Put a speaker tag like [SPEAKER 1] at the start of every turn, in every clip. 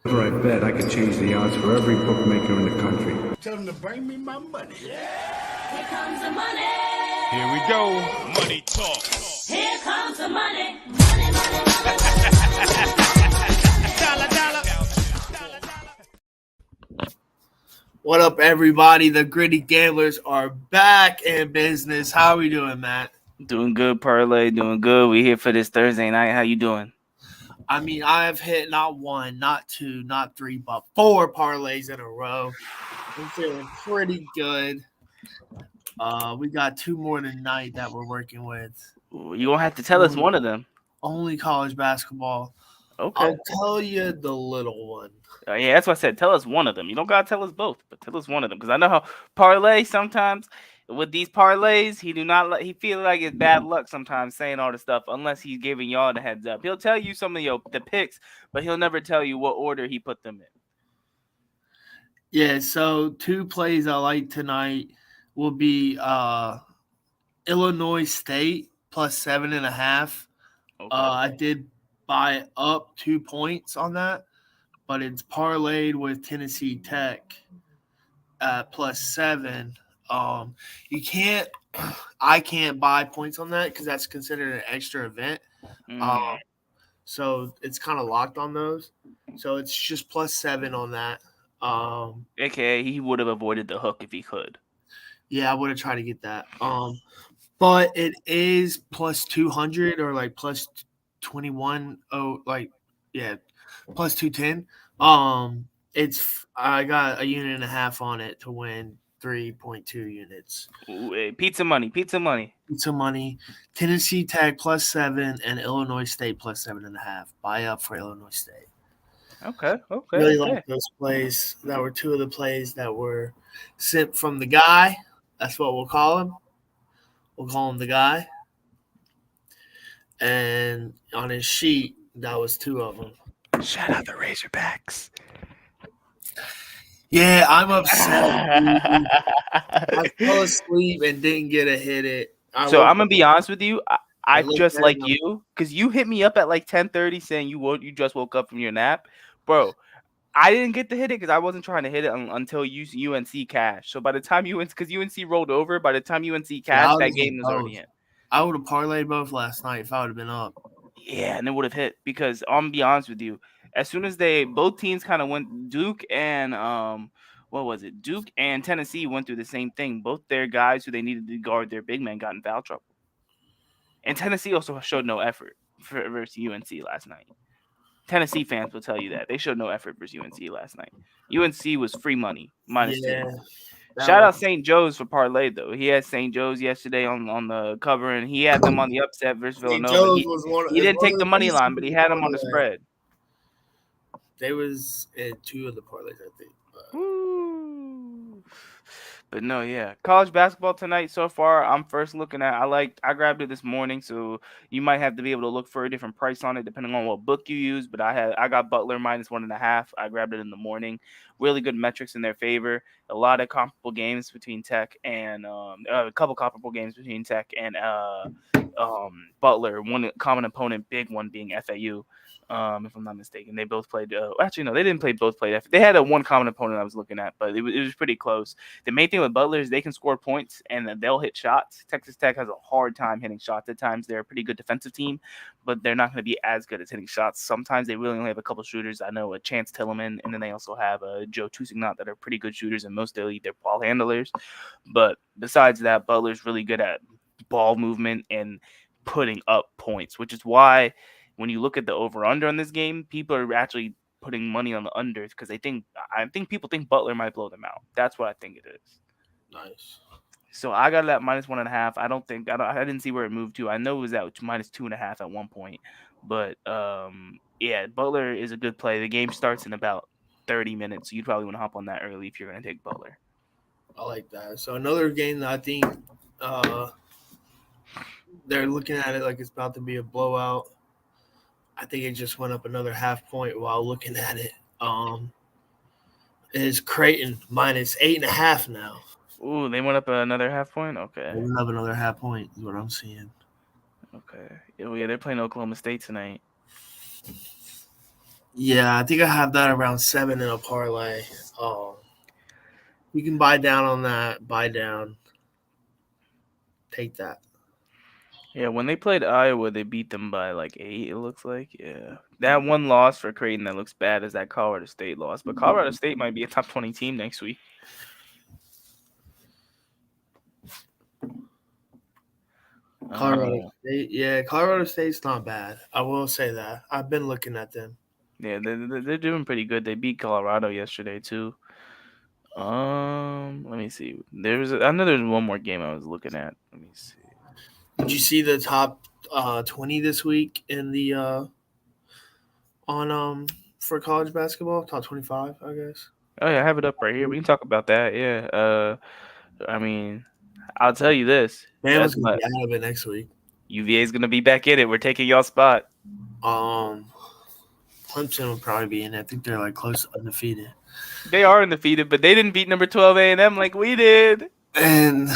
[SPEAKER 1] I bet I could change the odds for every bookmaker in the country.
[SPEAKER 2] Tell them to bring me my money.
[SPEAKER 3] Here comes the money.
[SPEAKER 4] Here we go. Money talk.
[SPEAKER 3] Here comes the money. Money, money, money.
[SPEAKER 4] Dollar, dollar.
[SPEAKER 5] What up, everybody? The Gritty Gamblers are back in business. How are we doing, Matt?
[SPEAKER 6] Doing good, Parlay. Doing good. We here for this Thursday night. How you doing?
[SPEAKER 5] I mean, I have hit not one, not two, not three, but 4 parlays in a row. I'm feeling pretty good. We got 2 more tonight that we're working with.
[SPEAKER 6] You gonna have to tell us one of them.
[SPEAKER 5] Only college basketball.
[SPEAKER 6] Okay.
[SPEAKER 5] I'll tell you the little one.
[SPEAKER 6] Yeah, that's what I said. Tell us one of them. You don't gotta tell us both, but tell us one of them because I know how Parlay sometimes with these parlays he feel like it's bad luck sometimes saying all the stuff unless he's giving y'all the heads up. He'll tell you some of the picks, but he'll never tell you what order he put them in.
[SPEAKER 5] Yeah, so 2 plays I like tonight will be Illinois State plus 7.5.
[SPEAKER 6] Okay.
[SPEAKER 5] I did buy up 2 points on that, but it's parlayed with Tennessee Tech at plus 7. I can't buy points on that because that's considered an extra event. So it's kind of locked on those. So it's just plus 7 on that.
[SPEAKER 6] AKA he would have avoided the hook if he could.
[SPEAKER 5] Yeah, I would have tried to get that. But it is plus 200 or like plus 21. Oh, like, yeah, plus 210. I got a unit and a half on it to win 3.2 units.
[SPEAKER 6] Ooh, hey, pizza money.
[SPEAKER 5] Pizza money. Tennessee Tech plus 7 and Illinois State plus 7.5. Buy up for Illinois State.
[SPEAKER 6] Okay.
[SPEAKER 5] Really like those plays. That were 2 of the plays that were sent from the guy. That's what we'll call him. We'll call him the guy. And on his sheet, that was 2 of them.
[SPEAKER 6] Shout out the Razorbacks.
[SPEAKER 5] Yeah, I'm upset. I fell asleep and didn't get to hit it.
[SPEAKER 6] I'm gonna be honest with you. I just like you because you hit me up at like 10:30 saying you just woke up from your nap, bro. I didn't get to hit it because I wasn't trying to hit it until UNC cashed. So by the time because UNC rolled over, by the time UNC cashed, that game was already in.
[SPEAKER 5] I would have parlayed both last night if I would have been up.
[SPEAKER 6] Yeah, and it would have hit because I'm gonna be honest with you. As soon as both teams kind of went, Duke and Duke and Tennessee went through the same thing. Both their guys who they needed to guard their big men got in foul trouble. And Tennessee also showed no effort versus UNC last night. Tennessee fans will tell you that. They showed no effort versus UNC last night. UNC was free money, minus 2. Shout out St. Joe's for parlay, though. He had St. Joe's yesterday on the cover, and he had them on the upset versus Villanova. He didn't take the money line, but he had them on the spread.
[SPEAKER 5] They was in 2 of the parlays, I think.
[SPEAKER 6] But no, yeah. College basketball tonight so far, I'm first looking at. I grabbed it this morning, so you might have to be able to look for a different price on it depending on what book you use. But I got Butler minus 1.5. I grabbed it in the morning. Really good metrics in their favor. A lot of comparable games between Tech and a couple comparable games between Tech and Butler. One common opponent, big one being FAU. If I'm not mistaken, they both played. Actually, no, they didn't play. Both played. They had a one common opponent I was looking at, but it was pretty close. The main thing with Butler is they can score points and they'll hit shots. Texas Tech has a hard time hitting shots at times. They're a pretty good defensive team, but they're not going to be as good at hitting shots. Sometimes they really only have a couple shooters. I know a Chance Tillman, and then they also have a Joe Tusignant that are pretty good shooters, and mostly they're ball handlers. But besides that, Butler's really good at ball movement and putting up points, which is why when you look at the over-under on this game, people are actually putting money on the unders because I think people think Butler might blow them out. That's what I think it is.
[SPEAKER 5] Nice.
[SPEAKER 6] So I got it at minus 1.5. I didn't see where it moved to. I know it was at minus 2.5 at one point, but yeah, Butler is a good play. The game starts in about 30 minutes, so you'd probably want to hop on that early if you're going to take Butler.
[SPEAKER 5] I like that. So another game that I think they're looking at it like it's about to be a blowout. I think it just went up another half point while looking at it. Is Creighton minus 8.5 now.
[SPEAKER 6] Ooh, they went up another half point? Okay.
[SPEAKER 5] They went up another half point is what I'm seeing.
[SPEAKER 6] Okay. Oh, yeah, they're playing Oklahoma State tonight.
[SPEAKER 5] Yeah, I think I have that around 7 in a parlay. You can buy down on that. Buy down. Take that.
[SPEAKER 6] Yeah, when they played Iowa, they beat them by like 8. It looks like. Yeah, that one loss for Creighton that looks bad is that Colorado State loss, but Colorado State might be a top 20 team next week.
[SPEAKER 5] Colorado State. Yeah, Colorado State's not bad. I will say that. I've been looking at them.
[SPEAKER 6] Yeah, they're doing pretty good. They beat Colorado yesterday too. Let me see. I know there's one more game I was looking at. Let me see.
[SPEAKER 5] Did you see the top 20 this week in the on for college basketball? Top 25, I guess.
[SPEAKER 6] Oh yeah, I have it up right here. We can talk about that. Yeah. I mean, I'll tell you this.
[SPEAKER 5] Bama's
[SPEAKER 6] That's
[SPEAKER 5] gonna
[SPEAKER 6] my
[SPEAKER 5] be out of it next week.
[SPEAKER 6] UVA is gonna be back in it. We're taking y'all spot.
[SPEAKER 5] Clemson will probably be in it. I think they're like close to undefeated.
[SPEAKER 6] They are undefeated, but they didn't beat number 12 A&M like we did.
[SPEAKER 5] And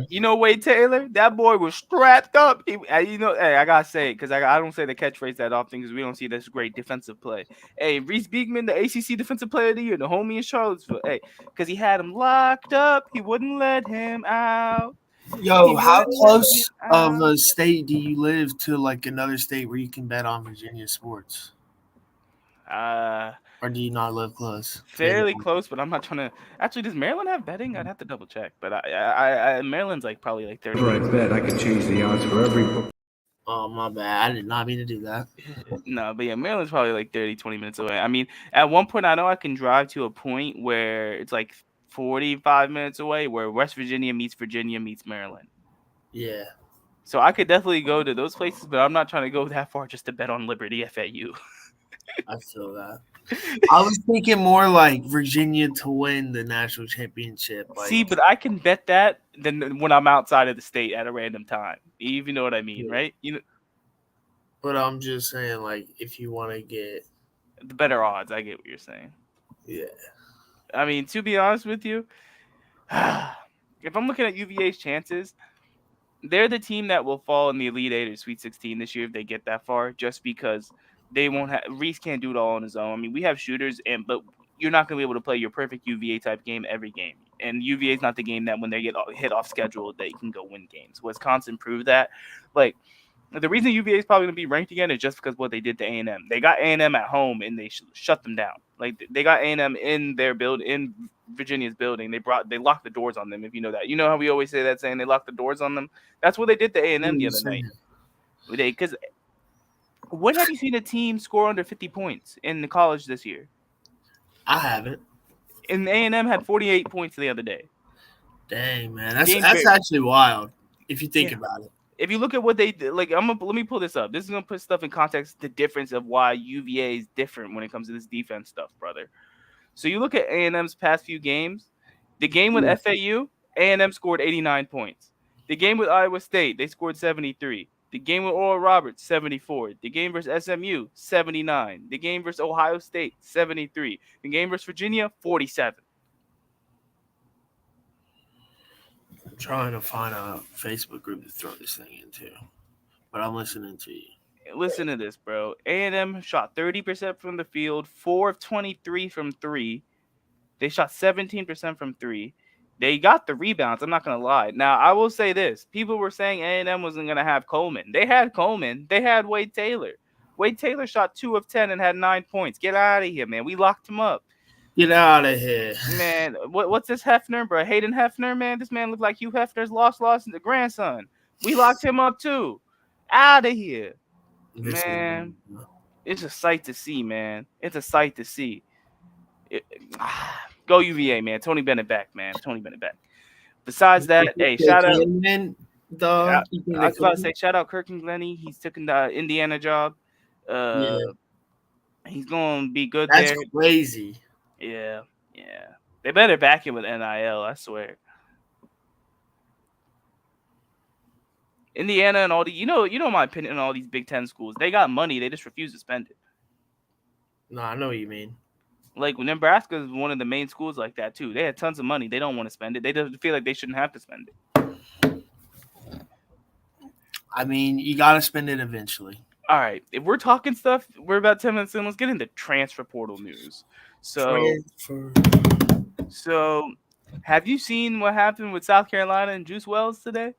[SPEAKER 6] You know Wade Taylor? That boy was strapped up. Hey, I gotta say it because I don't say the catchphrase that often because we don't see this great defensive play. Hey, Reese Beekman, the ACC Defensive Player of the Year, the homie in Charlottesville. Hey, because he had him locked up, he wouldn't let him out.
[SPEAKER 5] yo,
[SPEAKER 6] He
[SPEAKER 5] how
[SPEAKER 6] wouldn't
[SPEAKER 5] close
[SPEAKER 6] let him
[SPEAKER 5] of
[SPEAKER 6] out.
[SPEAKER 5] a state do you live to like another state where you can bet on Virginia sports? Or do you not live close?
[SPEAKER 6] Fairly close, but I'm not trying to. Actually, does Maryland have betting? I'd have to double check, but I Maryland's like probably like 30.
[SPEAKER 1] After I bet, I could change the odds for every book.
[SPEAKER 5] Oh, my bad. I did not mean to do that.
[SPEAKER 6] No, but yeah, Maryland's probably like 30, 20 minutes away. I mean, at one point, I know I can drive to a point where it's like 45 minutes away, where West Virginia meets Maryland.
[SPEAKER 5] Yeah.
[SPEAKER 6] So I could definitely go to those places, but I'm not trying to go that far just to bet on Liberty FAU.
[SPEAKER 5] I feel that. I was thinking more like Virginia to win the national championship. Like,
[SPEAKER 6] See, but I can bet that than when I'm outside of the state at a random time. You know what I mean,
[SPEAKER 5] Yeah.
[SPEAKER 6] right? You know,
[SPEAKER 5] but I'm just saying, like, if you want to get,
[SPEAKER 6] the better odds. I get what you're saying.
[SPEAKER 5] yeah,
[SPEAKER 6] I mean, to be honest with you, if I'm looking at UVA's chances, they're the team that will fall in the Elite Eight or Sweet 16 this year if they get that far, just because they won't have Reese can't do it all on his own. I mean, we have shooters, but you're not going to be able to play your perfect UVA type game every game. And UVA is not the game that when they get hit off schedule, they can go win games. Wisconsin proved that. Like, the reason UVA is probably going to be ranked again is just because what they did to A&M. They got A&M at home and they shut them down. Like, they got A&M in their in Virginia's building. They locked the doors on them. If you know that, you know how we always say that saying they locked the doors on them. That's what they did to A&M the other night. Because when have you seen a team score under 50 points in the college this year?
[SPEAKER 5] I haven't.
[SPEAKER 6] And A&M had 48 points the other day.
[SPEAKER 5] Dang, man, that's actually wild if you think about it.
[SPEAKER 6] If you look at what they did, like let me pull this up. This is gonna put stuff in context. The difference of why UVA is different when it comes to this defense stuff, brother. So you look at A&M's past few games. The game with FAU, A&M scored 89 points. The game with Iowa State, they scored 73. The game with Oral Roberts, 74. The game versus SMU, 79. The game versus Ohio State, 73. The game versus Virginia, 47.
[SPEAKER 5] I'm trying to find a Facebook group to throw this thing into, but I'm listening to you.
[SPEAKER 6] Listen to this, bro. A&M shot 30% from the field, 4 of 23 from 3. They shot 17% from 3. They got the rebounds. I'm not going to lie. Now, I will say this. People were saying A&M wasn't going to have Coleman. They had Coleman. They had Wade Taylor. Wade Taylor shot 2 of 10 and had 9 points. Get out of here, man. We locked him up.
[SPEAKER 5] Get out of here.
[SPEAKER 6] Man, what's this Hefner, bro? Hayden Hefner, man? This man looked like Hugh Hefner's lost the grandson. We locked him up, too. Out of here. Man, it's a sight to see, man. It's a sight to see. Go UVA, man. Tony Bennett back, man. Tony Bennett back. Besides that, hey, shout out. I was about to say, shout out Kirk and Glenny. He's taking the Indiana job. He's going to be good there.
[SPEAKER 5] That's crazy.
[SPEAKER 6] Yeah. They better back him with NIL, I swear. Indiana and all the, you know my opinion on all these Big Ten schools. They got money. They just refuse to spend it.
[SPEAKER 5] No, I know what you mean.
[SPEAKER 6] Like, Nebraska is one of the main schools like that, too. They had tons of money. They don't want to spend it. They just feel like they shouldn't have to spend it.
[SPEAKER 5] I mean, you got to spend it eventually.
[SPEAKER 6] All right, if we're talking stuff, we're about 10 minutes in. Let's get into transfer portal news.
[SPEAKER 5] Transfer.
[SPEAKER 6] So have you seen what happened with South Carolina and Juice Wells today?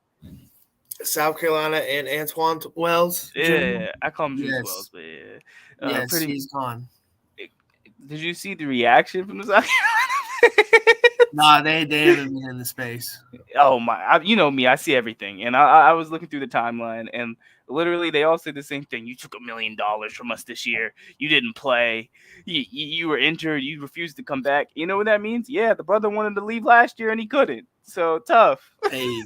[SPEAKER 5] South Carolina and Antoine Wells. Jr.?
[SPEAKER 6] Yeah, I call him Juice
[SPEAKER 5] Yes.
[SPEAKER 6] Wells, but yeah.
[SPEAKER 5] Yes, he's gone.
[SPEAKER 6] Did you see the reaction from the South Carolina?
[SPEAKER 5] Nah, they haven't been in the space.
[SPEAKER 6] Oh my! You know me, I see everything, and I was looking through the timeline, and literally they all said the same thing. You took $1 million from us this year. You didn't play. You were injured. You refused to come back. You know what that means? Yeah, the brother wanted to leave last year and he couldn't. So tough.
[SPEAKER 5] Hey,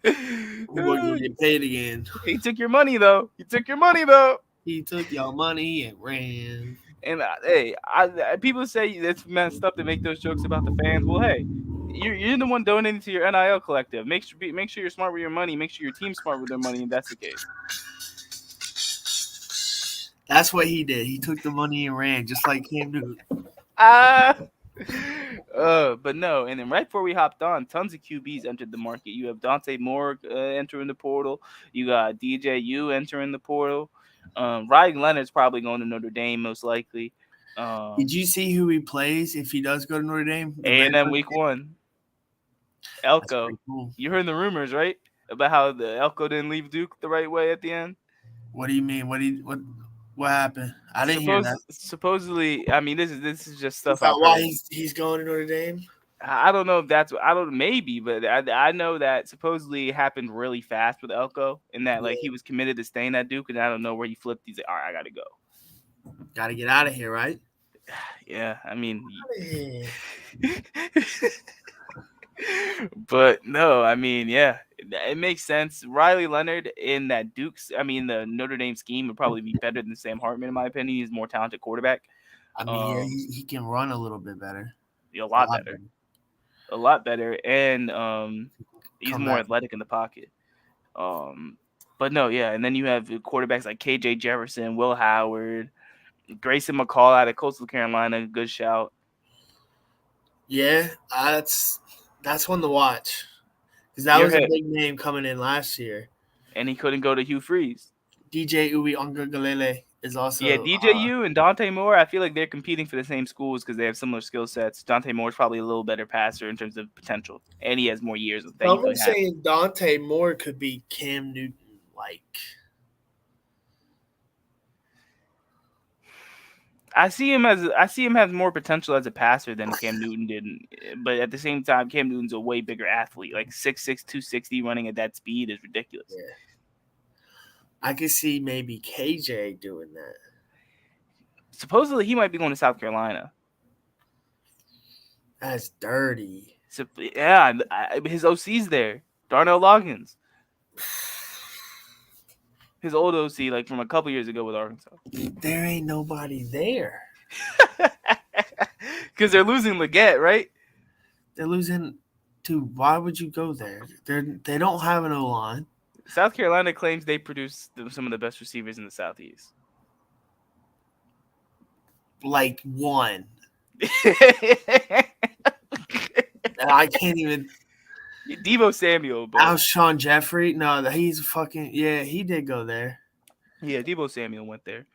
[SPEAKER 5] we're gonna get paid again.
[SPEAKER 6] He took your money though. He took your money though.
[SPEAKER 5] He took your money and ran.
[SPEAKER 6] And hey, people say it's messed up to make those jokes about the fans. Well, hey, you're the one donating to your NIL collective. Make sure you're smart with your money. Make sure your team's smart with their money. If that's the case.
[SPEAKER 5] That's what he did. He took the money and ran, just like Cam Newton.
[SPEAKER 6] But no. And then right before we hopped on, tons of QBs entered the market. You have Dante Moore entering the portal. You got DJU entering the portal. Riley Leonard's probably going to Notre Dame most likely.
[SPEAKER 5] Did you see who he plays if he does go to Notre Dame?
[SPEAKER 6] A&M week 1. Elko.
[SPEAKER 5] Cool.
[SPEAKER 6] You heard the rumors, right? About how the Elko didn't leave Duke the right way at the end?
[SPEAKER 5] What do you mean? What happened? I didn't hear that.
[SPEAKER 6] Supposedly, I mean, this is just stuff.
[SPEAKER 5] Is that why he's going to Notre Dame?
[SPEAKER 6] I don't know if that's maybe, but I know that supposedly it happened really fast with Elko, and that like he was committed to staying at Duke, and I don't know where he flipped. He's like, all right, I gotta go.
[SPEAKER 5] Gotta get out of here, right?
[SPEAKER 6] Yeah, I mean, but no, I mean, yeah, it makes sense. Riley Leonard in that the Notre Dame scheme would probably be better than Sam Hartman in my opinion. He's a more talented quarterback.
[SPEAKER 5] I mean, he can run a little bit better.
[SPEAKER 6] A lot better, and he's more athletic in the pocket. But no, yeah, and then you have quarterbacks like KJ Jefferson, Will Howard, Grayson McCall out of Coastal Carolina, good shout.
[SPEAKER 5] Yeah, that's one to watch because that was a big name coming in last year,
[SPEAKER 6] and he couldn't go to Hugh Freeze.
[SPEAKER 5] DJ Uiagalelei is also
[SPEAKER 6] DJU and Dante Moore. I feel like they're competing for the same schools because they have similar skill sets. Dante Moore is probably a little better passer in terms of potential, and he has more years of.
[SPEAKER 5] I'm saying Dante Moore could be Cam Newton like.
[SPEAKER 6] I see him has more potential as a passer than Cam Newton did, but at the same time, Cam Newton's a way bigger athlete. Like 6'6", 260 running at that speed is ridiculous.
[SPEAKER 5] Yeah. I could see maybe KJ doing that.
[SPEAKER 6] Supposedly, he might be going to South Carolina.
[SPEAKER 5] That's dirty.
[SPEAKER 6] So, yeah, his OC's there. Darnell Loggins. His old OC, like from a couple years ago with Arkansas.
[SPEAKER 5] There ain't nobody there.
[SPEAKER 6] Because they're losing Leggett, right?
[SPEAKER 5] They're losing. Dude, why would you go there? They don't have an O-line.
[SPEAKER 6] South Carolina claims they produce some of the best receivers in the Southeast.
[SPEAKER 5] Like one. I can't even.
[SPEAKER 6] Deebo Samuel.
[SPEAKER 5] Alshon Jeffrey. No, he's fucking. Yeah, he did go there.
[SPEAKER 6] Yeah, Deebo Samuel went there.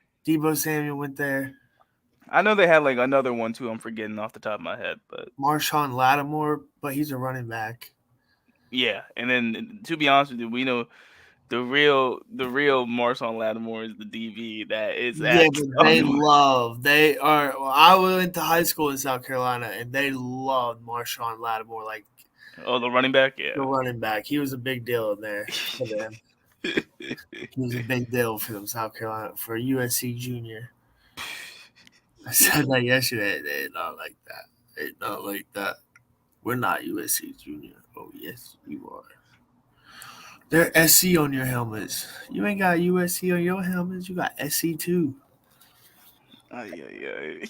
[SPEAKER 6] I know they had like another one too. I'm forgetting off the top of my head, but
[SPEAKER 5] Marshawn Lattimore, but he's a running back.
[SPEAKER 6] Yeah, and then to be honest with you, we know the real Marshawn Lattimore is the DB that is.
[SPEAKER 5] Yeah, but they are. Well, I went to high school in South Carolina, and they loved Marshawn Lattimore. Like,
[SPEAKER 6] the running back, yeah,
[SPEAKER 5] the running back. He was a big deal in there for them. He was a big deal for them, South Carolina, for USC Junior. I said that yesterday. They're not like that. We're not USC Junior. Oh, yes, you are. They're SC on your helmets. You ain't got USC on your helmets. You got SC too.
[SPEAKER 6] Yeah.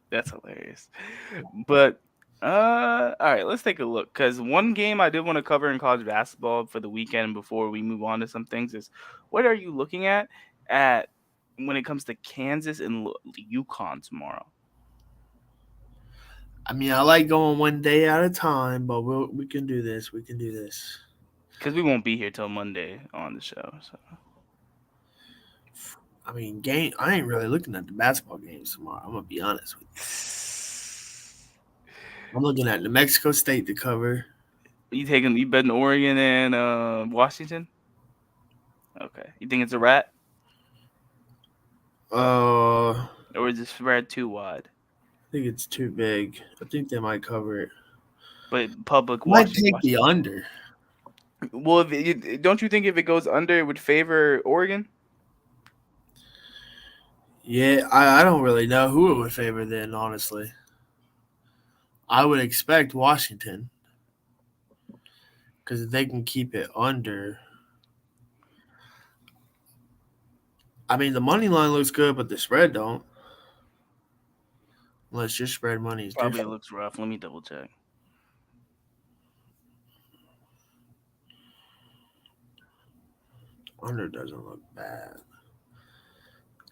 [SPEAKER 6] That's hilarious. But all right, let's take a look. Because one game I did want to cover in college basketball for the weekend before we move on to some things is what are you looking at when it comes to Kansas and UConn tomorrow?
[SPEAKER 5] I mean, I like going one day at a time, but we can do this. We can do this.
[SPEAKER 6] Because we won't be here till Monday on the show. So.
[SPEAKER 5] I mean, I ain't really looking at the basketball games tomorrow. I'm gonna be honest with you. I'm looking at New Mexico State to cover.
[SPEAKER 6] You betting Oregon and Washington? Okay. You think it's a wrap?
[SPEAKER 5] I
[SPEAKER 6] Or is the spread too wide?
[SPEAKER 5] think it's too big. I think they might cover it.
[SPEAKER 6] But public
[SPEAKER 5] Might
[SPEAKER 6] Washington.
[SPEAKER 5] take the under.
[SPEAKER 6] Well, don't you think if it goes under, it would favor Oregon?
[SPEAKER 5] Yeah, I don't really know who it would favor then, honestly. I would expect Washington because if they can keep it under. I mean, the money line looks good, but the spread don't. Unless your spread money is
[SPEAKER 6] Probably
[SPEAKER 5] different.
[SPEAKER 6] looks rough. Let me double check.
[SPEAKER 5] Under doesn't look bad.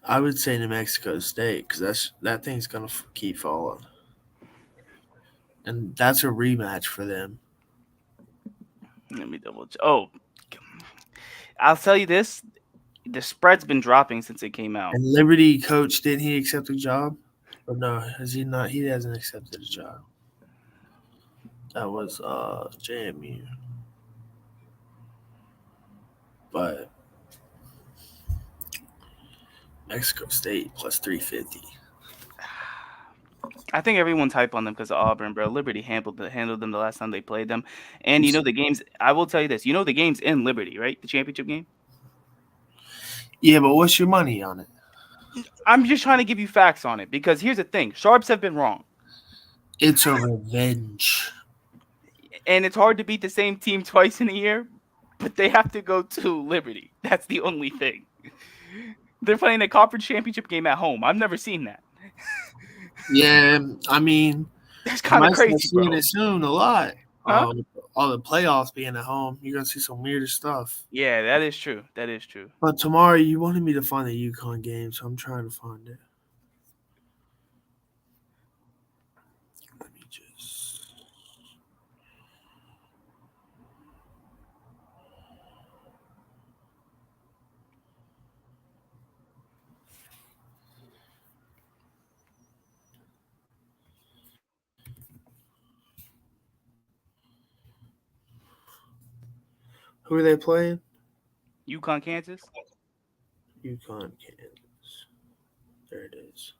[SPEAKER 5] I would say New Mexico State because that thing's gonna keep falling, and that's a rematch for them.
[SPEAKER 6] Let me double check. Oh, I'll tell you this: the spread's been dropping since it came out.
[SPEAKER 5] And Liberty coach, didn't he accept a job? Or no, has he not? He hasn't accepted a job. That was JMU. But Mexico State plus 350.
[SPEAKER 6] I think everyone's hype on them because of Auburn, bro. Liberty handled them the last time they played them, and the games. I will tell you this: the game's in Liberty, right? The championship game.
[SPEAKER 5] Yeah, but what's your money on it?
[SPEAKER 6] I'm just trying to give you facts on it because here's the thing: Sharps have been wrong.
[SPEAKER 5] It's a revenge.
[SPEAKER 6] And it's hard to beat the same team twice in a year, but they have to go to Liberty. That's the only thing. They're playing a conference championship game at home. I've never seen that.
[SPEAKER 5] Yeah, I mean,
[SPEAKER 6] that's kind of crazy, bro.
[SPEAKER 5] Seeing it soon a lot.
[SPEAKER 6] Huh?
[SPEAKER 5] All the playoffs being at home, you're gonna see some weirder stuff.
[SPEAKER 6] Yeah, that is true. That is true.
[SPEAKER 5] But tomorrow, you wanted me to find the UConn game, so I'm trying to find it. Let me just. Who are they playing?
[SPEAKER 6] UConn, Kansas.
[SPEAKER 5] UConn, Kansas. There it is.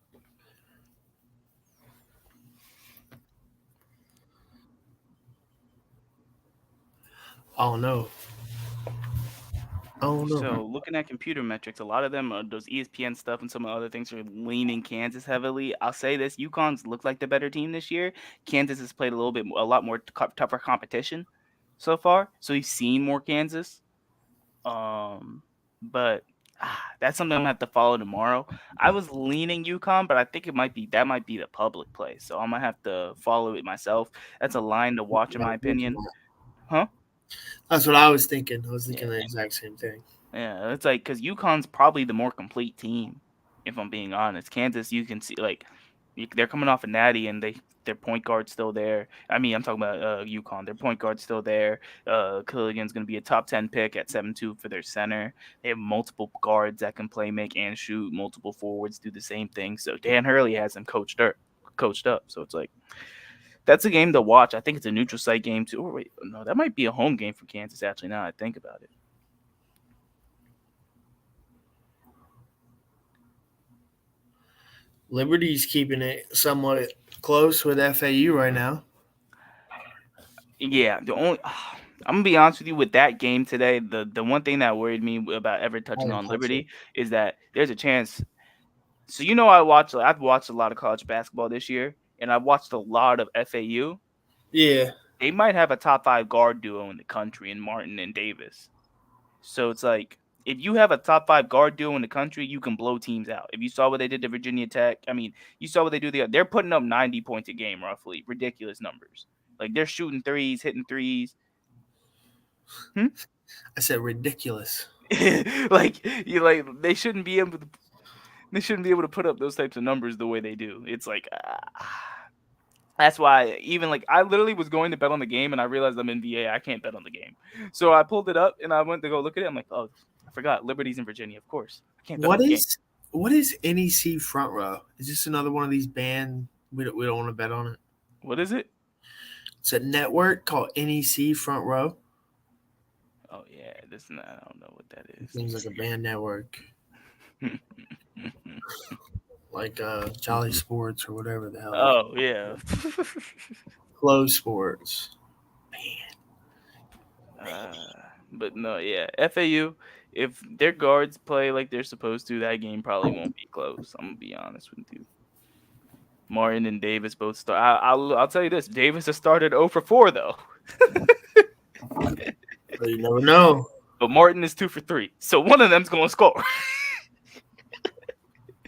[SPEAKER 5] Oh no. Oh no.
[SPEAKER 6] So looking at computer metrics, a lot of them are those ESPN stuff and some other things are leaning Kansas heavily. I'll say this: UConn's looked like the better team this year. Kansas has played a lot more tougher competition so far, so you've seen more Kansas. But that's something I'm gonna have to follow tomorrow. I was leaning UConn, but I think that might be the public play, so I'm gonna have to follow it myself. That's a line to watch, in my opinion. Huh?
[SPEAKER 5] That's what I was thinking. I was thinking the exact same thing.
[SPEAKER 6] Yeah, it's like because UConn's probably the more complete team, if I'm being honest. Kansas, you can see they're coming off a natty and their point guard's still there. I mean, I'm talking about UConn. Their point guard's still there. Killigan's going to be a top 10 pick at 7'2" for their center. They have multiple guards that can play, make, and shoot. Multiple forwards do the same thing. So Dan Hurley has them coached up. So it's like that's a game to watch. I think it's a neutral site game too. Or wait, no, that might be a home game for Kansas. Actually, now I think about it.
[SPEAKER 5] Liberty's keeping it somewhat close with FAU right now.
[SPEAKER 6] Yeah, I'm gonna be honest with you with that game today. The one thing that worried me about ever touching on Liberty is that there's a chance. So I've watched a lot of college basketball this year, and I've watched a lot of FAU.
[SPEAKER 5] Yeah,
[SPEAKER 6] they might have a top 5 guard duo in the country in Martin and Davis. So it's like, if you have a top 5 guard duo in the country, you can blow teams out. If you saw what they did to Virginia Tech, I mean, you saw what they do there. They're putting up 90 points a game, roughly. Ridiculous numbers. Like, they're shooting threes, hitting threes.
[SPEAKER 5] I said ridiculous.
[SPEAKER 6] They shouldn't be able to put up those types of numbers the way they do. It's like, that's why I literally was going to bet on the game and I realized I'm in VA. I can't bet on the game. So I pulled it up and I went to go look at it. I'm like, oh, I forgot. Liberty's in Virginia, of course. I can't bet on the game.
[SPEAKER 5] What is NEC Front Row? Is this another one of these band? We don't want to bet on it.
[SPEAKER 6] What is it?
[SPEAKER 5] It's a network called NEC Front Row.
[SPEAKER 6] Oh yeah, this. I don't know what that is.
[SPEAKER 5] Seems like a band network, like Jolly Sports or whatever the hell.
[SPEAKER 6] Oh yeah.
[SPEAKER 5] Flow Sports.
[SPEAKER 6] But no, yeah. FAU, if their guards play like they're supposed to, that game probably won't be close. I'm gonna be honest with you. Martin and Davis both start. I'll tell you this: Davis has started 0 for 4 though.
[SPEAKER 5] But you never know.
[SPEAKER 6] But Martin is 2 for 3, so one of them's gonna score.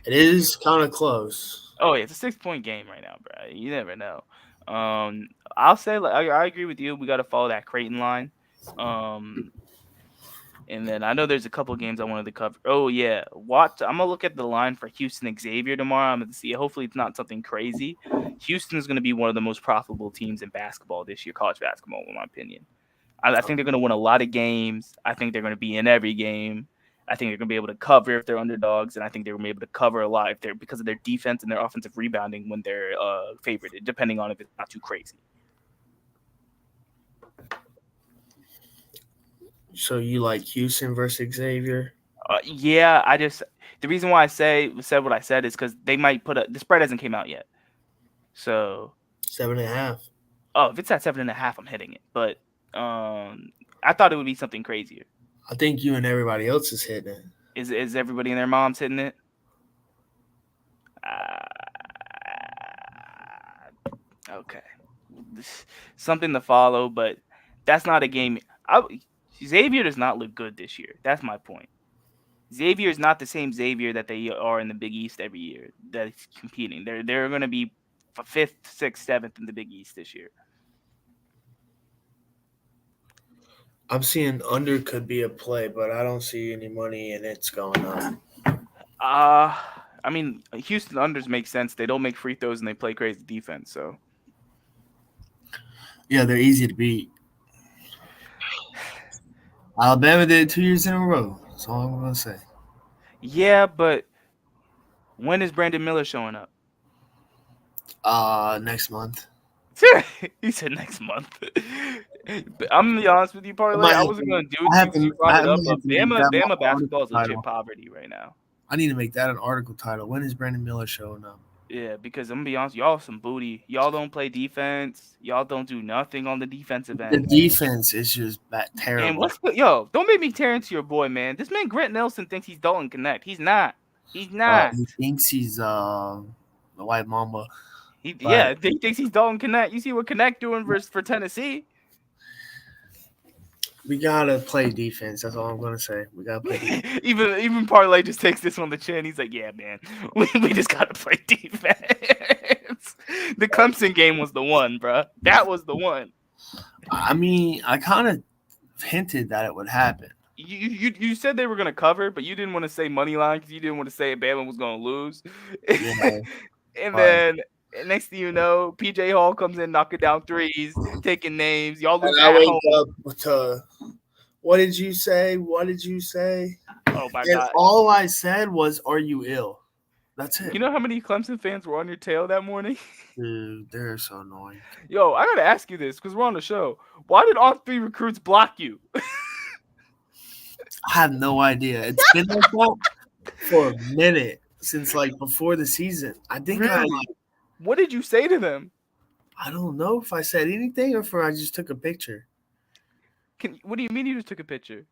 [SPEAKER 5] It is kind of close.
[SPEAKER 6] Oh yeah, it's a 6-point game right now, bro. You never know. I'll say I agree with you. We got to follow that Creighton line. And then I know there's a couple games I wanted to cover. Oh yeah, I'm gonna look at the line for Houston Xavier tomorrow. I'm gonna see. Hopefully, it's not something crazy. Houston is gonna be one of the most profitable teams in basketball this year, college basketball, in my opinion. I think they're gonna win a lot of games. I think they're gonna be in every game. I think they're gonna be able to cover if they're underdogs, and I think they're gonna be able to cover a lot if they're because of their defense and their offensive rebounding when they're favored, depending on if it's not too crazy.
[SPEAKER 5] So you like Houston versus Xavier?
[SPEAKER 6] Yeah, the reason why I said what I said is because they might the spread hasn't came out yet. So
[SPEAKER 5] 7.5.
[SPEAKER 6] Oh, if it's at 7.5, I'm hitting it. But I thought it would be something crazier.
[SPEAKER 5] I think you and everybody else is hitting it.
[SPEAKER 6] Is everybody and their moms hitting it? Okay, something to follow, but that's not a game. Xavier does not look good this year. That's my point. Xavier is not the same Xavier that they are in the Big East every year that's competing. They're going to be 5th, 6th, 7th in the Big East this year.
[SPEAKER 5] I'm seeing under could be a play, but I don't see any money in it's going on.
[SPEAKER 6] I mean, Houston unders make sense. They don't make free throws and they play crazy defense. So
[SPEAKER 5] yeah, they're easy to beat. Alabama did it 2 years in a row. That's all I'm gonna say.
[SPEAKER 6] Yeah, but when is Brandon Miller showing up?
[SPEAKER 5] Next month.
[SPEAKER 6] He said next month. But I'm gonna be honest with you, Parlay. I wasn't gonna do it since you brought it up. But Bama basketball is legit poverty right now.
[SPEAKER 5] I need to make that an article title. When is Brandon Miller showing up?
[SPEAKER 6] Yeah, because I'm gonna be honest, y'all some booty. Y'all don't play defense. Y'all don't do nothing on the defensive end.
[SPEAKER 5] The defense is just terrible.
[SPEAKER 6] And don't make me tear into your boy, man. This man Grant Nelson thinks he's Dalton Connect. He's not. He's not.
[SPEAKER 5] He thinks he's the White Mamba.
[SPEAKER 6] He thinks he's Dalton Connect. You see what Connect doing for Tennessee?
[SPEAKER 5] We gotta play defense. That's all I'm gonna say. We gotta play defense.
[SPEAKER 6] even Parlay just takes this on the chin. He's like, "Yeah, man, we just gotta play defense." The Clemson game was the one, bro. That was the one.
[SPEAKER 5] I mean, I kind of hinted that it would happen.
[SPEAKER 6] You said they were gonna cover, but you didn't want to say money line because you didn't want to say Bama was gonna lose.
[SPEAKER 5] Yeah.
[SPEAKER 6] And then next thing you know, PJ Hall comes in knocking down threes, taking names. Y'all lose at home.
[SPEAKER 5] Up to, what did you say? What did you say?
[SPEAKER 6] Oh my God!
[SPEAKER 5] All I said was, "Are you ill?" That's it.
[SPEAKER 6] You know how many Clemson fans were on your tail that morning?
[SPEAKER 5] Dude, they're so annoying.
[SPEAKER 6] Yo, I gotta ask you this because we're on the show. Why did all 3 recruits block you?
[SPEAKER 5] I have no idea. It's been like that for a minute since like before the season. I think
[SPEAKER 6] Really? What did you say to them?
[SPEAKER 5] I don't know if I said anything or if I just took a picture.
[SPEAKER 6] What do you mean you just took a picture?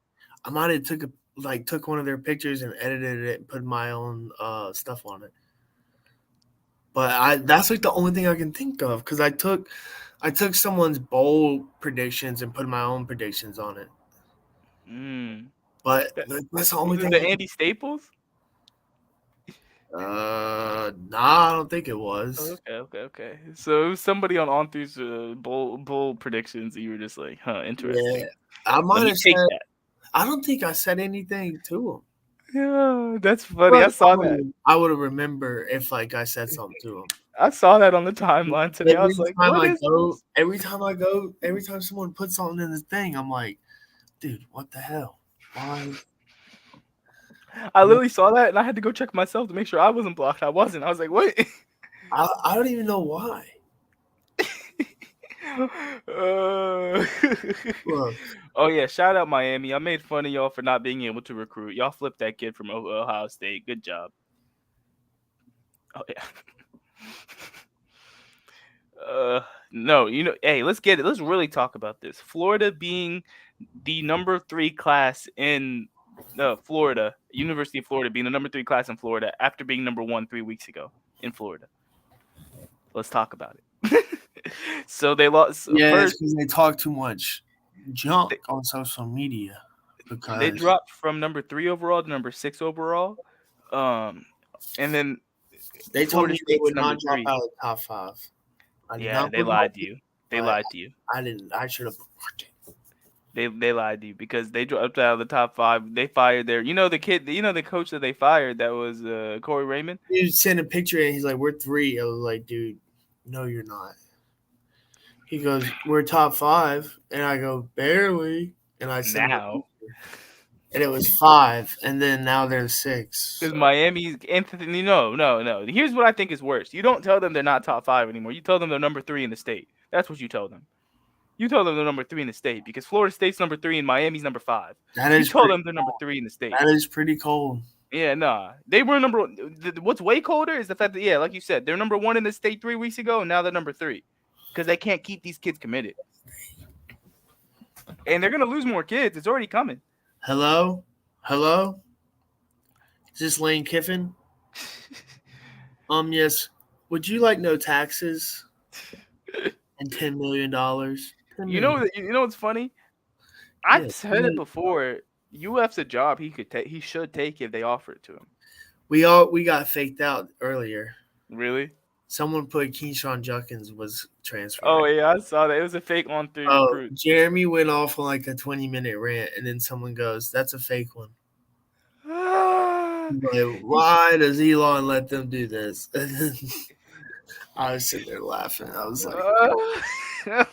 [SPEAKER 5] I might have took one of their pictures and edited it and put my own stuff on it. But that's like the only thing I can think of because I took someone's bowl predictions and put my own predictions on it. But that's the only thing.
[SPEAKER 6] The Andy Staples?
[SPEAKER 5] Nah, I don't think it was.
[SPEAKER 6] Okay. So it was somebody on three's bowl predictions that you were just like, interesting.
[SPEAKER 5] Yeah, I might have said
[SPEAKER 6] that.
[SPEAKER 5] I don't think I said anything to him.
[SPEAKER 6] Yeah, that's funny. I saw that.
[SPEAKER 5] I would have remembered if I said something to him.
[SPEAKER 6] I saw that on the timeline today. I was like,
[SPEAKER 5] every time someone puts something in this thing, I'm like, dude, what the hell? Why?
[SPEAKER 6] I literally saw that and I had to go check myself to make sure I wasn't blocked. I wasn't. I was like, what?
[SPEAKER 5] I don't even know why. Look,
[SPEAKER 6] Oh yeah, shout out Miami. I made fun of y'all for not being able to recruit. Y'all flipped that kid from Ohio State. Good job. Oh yeah. No, hey, let's get it. Let's really talk about this. Florida being the number 3 class in Florida, University of Florida being the number 3 class in Florida after being number 1 3 weeks ago in Florida. Let's talk about it. So they lost.
[SPEAKER 5] yeah,
[SPEAKER 6] First,
[SPEAKER 5] because they talk too much junk on social media. Because
[SPEAKER 6] they dropped from number 3 overall to number 6 overall, and then
[SPEAKER 5] they told
[SPEAKER 6] Florida
[SPEAKER 5] me they
[SPEAKER 6] State's
[SPEAKER 5] would
[SPEAKER 6] number
[SPEAKER 5] not drop
[SPEAKER 6] 3.
[SPEAKER 5] out of the top 5. I did
[SPEAKER 6] Yeah,
[SPEAKER 5] not
[SPEAKER 6] they
[SPEAKER 5] put
[SPEAKER 6] lied
[SPEAKER 5] them
[SPEAKER 6] to you. They
[SPEAKER 5] But-
[SPEAKER 6] lied to you.
[SPEAKER 5] I didn't. I should have.
[SPEAKER 6] They lied to you because they dropped out of the top 5. They fired their, the kid, the coach that they fired that was Corey Raymond.
[SPEAKER 5] You sent a picture and he's like, "We're 3." I was like, "Dude, no, you're not." He goes, "We're top 5," and I go, "Barely." And I sent him a
[SPEAKER 6] Now,
[SPEAKER 5] picture. And it was 5, and then now they're 6.
[SPEAKER 6] because
[SPEAKER 5] So,
[SPEAKER 6] Miami's Anthony, no. Here's what I think is worse. You don't tell them they're not top 5 anymore. You tell them they're number 3 in the state. That's what you tell them. You tell them they're number 3 in the state because Florida State's number 3 and Miami's number 5.
[SPEAKER 5] that
[SPEAKER 6] You
[SPEAKER 5] is
[SPEAKER 6] told
[SPEAKER 5] pretty,
[SPEAKER 6] them they're number 3 in the state.
[SPEAKER 5] that is pretty cold.
[SPEAKER 6] Yeah, nah. They were number 1. What's way colder is the fact that, yeah, like you said, they're number 1 in the state 3 weeks ago, and now they're number 3 because they can't keep these kids committed. And they're going to lose more kids. It's already coming.
[SPEAKER 5] Hello? Is this Lane Kiffin? Yes. Would you like no taxes and $10 million?
[SPEAKER 6] You know what's funny? I've
[SPEAKER 5] Yeah,
[SPEAKER 6] said
[SPEAKER 5] yeah.
[SPEAKER 6] it before. UF's a job he should take if they offer it to him.
[SPEAKER 5] We got faked out earlier.
[SPEAKER 6] Really?
[SPEAKER 5] Someone put Keyshawn Junkins was transferred.
[SPEAKER 6] Oh yeah, I saw that. It was a fake on 3 recruit.
[SPEAKER 5] Jeremy went off on like a 20-minute rant, and then someone goes, "That's a fake one." Like, why does Elon let them do this? I was sitting there laughing. I was like,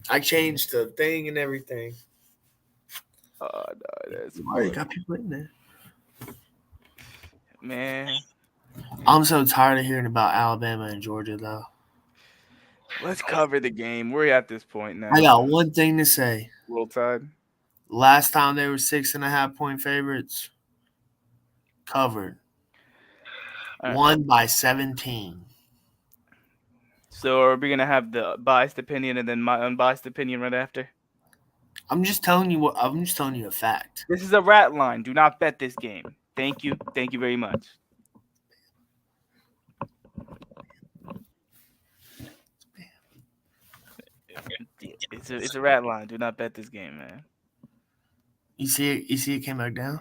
[SPEAKER 5] I changed the thing and everything.
[SPEAKER 6] Oh no, that's
[SPEAKER 5] Why you got people in there?
[SPEAKER 6] man.
[SPEAKER 5] I'm so tired of hearing about Alabama and Georgia, though.
[SPEAKER 6] Let's cover the game. We're at this point now.
[SPEAKER 5] I got one thing to say.
[SPEAKER 6] Roll Tide.
[SPEAKER 5] Last time they were 6.5-point favorites, covered.
[SPEAKER 6] All right.
[SPEAKER 5] Won by 17.
[SPEAKER 6] So are we gonna have the biased opinion and then my unbiased opinion right after?
[SPEAKER 5] I'm just telling you a fact.
[SPEAKER 6] This is a rat line. Do not bet this game. Thank you. Thank you very much. It's a rat line. Do not bet this game, man.
[SPEAKER 5] You see it came back down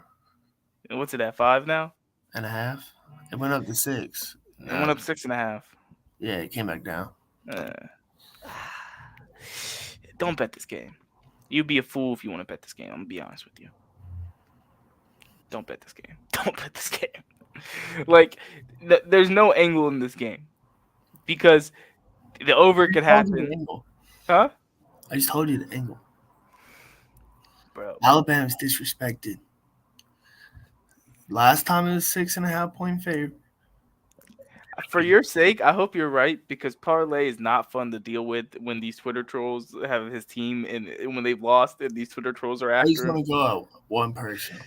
[SPEAKER 6] And what's it at? 5 now?
[SPEAKER 5] and a half. It went up to 6.
[SPEAKER 6] It went up 6.5.
[SPEAKER 5] Yeah, it came back down.
[SPEAKER 6] Don't bet this game. You'd be a fool if you want to bet this game. I'm gonna be honest with you. Don't bet this game. Don't bet this game. Like, there's no angle in this game because the over could happen. Huh?
[SPEAKER 5] I just told you the angle.
[SPEAKER 6] Bro.
[SPEAKER 5] Alabama's disrespected. Last time it was 6.5-point favorite.
[SPEAKER 6] For your sake, I hope you're right because parlay is not fun to deal with when these Twitter trolls have his team and when they've lost and these Twitter trolls are
[SPEAKER 5] I just
[SPEAKER 6] after
[SPEAKER 5] want
[SPEAKER 6] him.
[SPEAKER 5] to go out one person.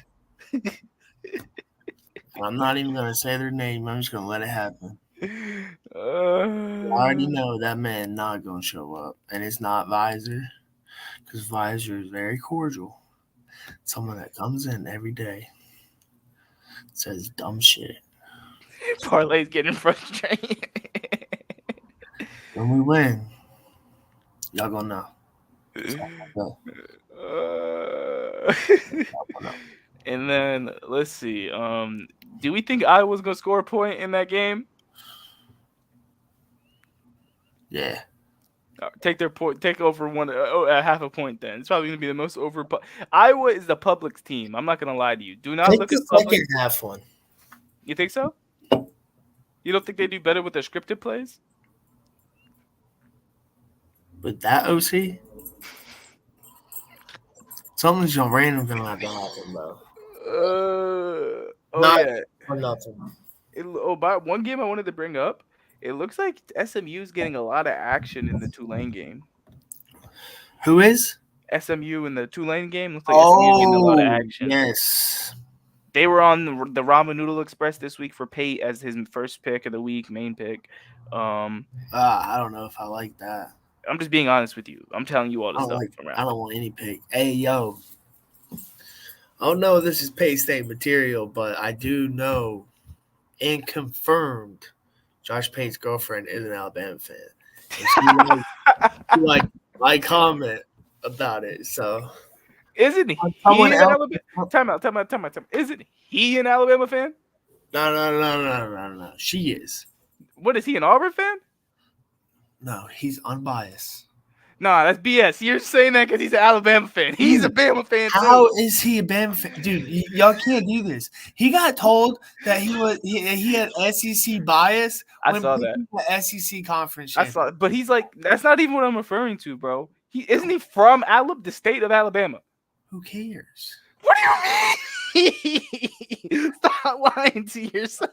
[SPEAKER 5] I'm not even going to say their name. I'm just going to let it happen. I already know that man not going to show up. And it's not Visor because Visor is very cordial. Someone that comes in every day says dumb shit.
[SPEAKER 6] Parlay's getting frustrated.
[SPEAKER 5] When we win, y'all going to know.
[SPEAKER 6] And then let's see. Do we think Iowa's gonna score a point in that game?
[SPEAKER 5] Yeah.
[SPEAKER 6] Take their point. Take over half a point. Then it's probably gonna be the most over. Iowa is the Publix team. I'm not gonna lie to you. Do not
[SPEAKER 5] Take
[SPEAKER 6] look
[SPEAKER 5] the
[SPEAKER 6] at Publix.
[SPEAKER 5] second half one.
[SPEAKER 6] You think so? You don't think they do better with their scripted plays?
[SPEAKER 5] With that OC? Something's random gonna have to happen, bro.
[SPEAKER 6] Not
[SPEAKER 5] For nothing.
[SPEAKER 6] But one game I wanted to bring up. It looks like SMU is getting a lot of action in the Tulane game.
[SPEAKER 5] Who is?
[SPEAKER 6] SMU in the Tulane game looks like SMU is getting a lot of action.
[SPEAKER 5] Yes.
[SPEAKER 6] They were on the Ramen Noodle Express this week for Pate as his first pick of the week, main pick.
[SPEAKER 5] I don't know if I like that.
[SPEAKER 6] I'm just being honest with you. I'm telling you all
[SPEAKER 5] I
[SPEAKER 6] this
[SPEAKER 5] don't,
[SPEAKER 6] stuff.
[SPEAKER 5] I don't want any pick. Hey, yo. I don't know if this is Pay State material, but I do know and confirmed Josh Payne's girlfriend is an Alabama fan. And she liked my comment about it. So
[SPEAKER 6] isn't he
[SPEAKER 5] someone
[SPEAKER 6] an
[SPEAKER 5] else-
[SPEAKER 6] Alabama? Time out. Isn't he an Alabama fan?
[SPEAKER 5] No. She is.
[SPEAKER 6] What is he, an Auburn fan?
[SPEAKER 5] No, he's unbiased.
[SPEAKER 6] Nah, that's BS. You're saying that because he's an Alabama fan. He's a Bama fan too.
[SPEAKER 5] How is he a Bama fan? Dude, y'all can't do this. He got told that he had SEC bias.
[SPEAKER 6] I saw that.
[SPEAKER 5] The SEC conference.
[SPEAKER 6] I saw, but he's like, that's not even what I'm referring to, bro. Isn't he from the state of Alabama?
[SPEAKER 5] Who cares?
[SPEAKER 6] What do you mean? Stop lying to yourself.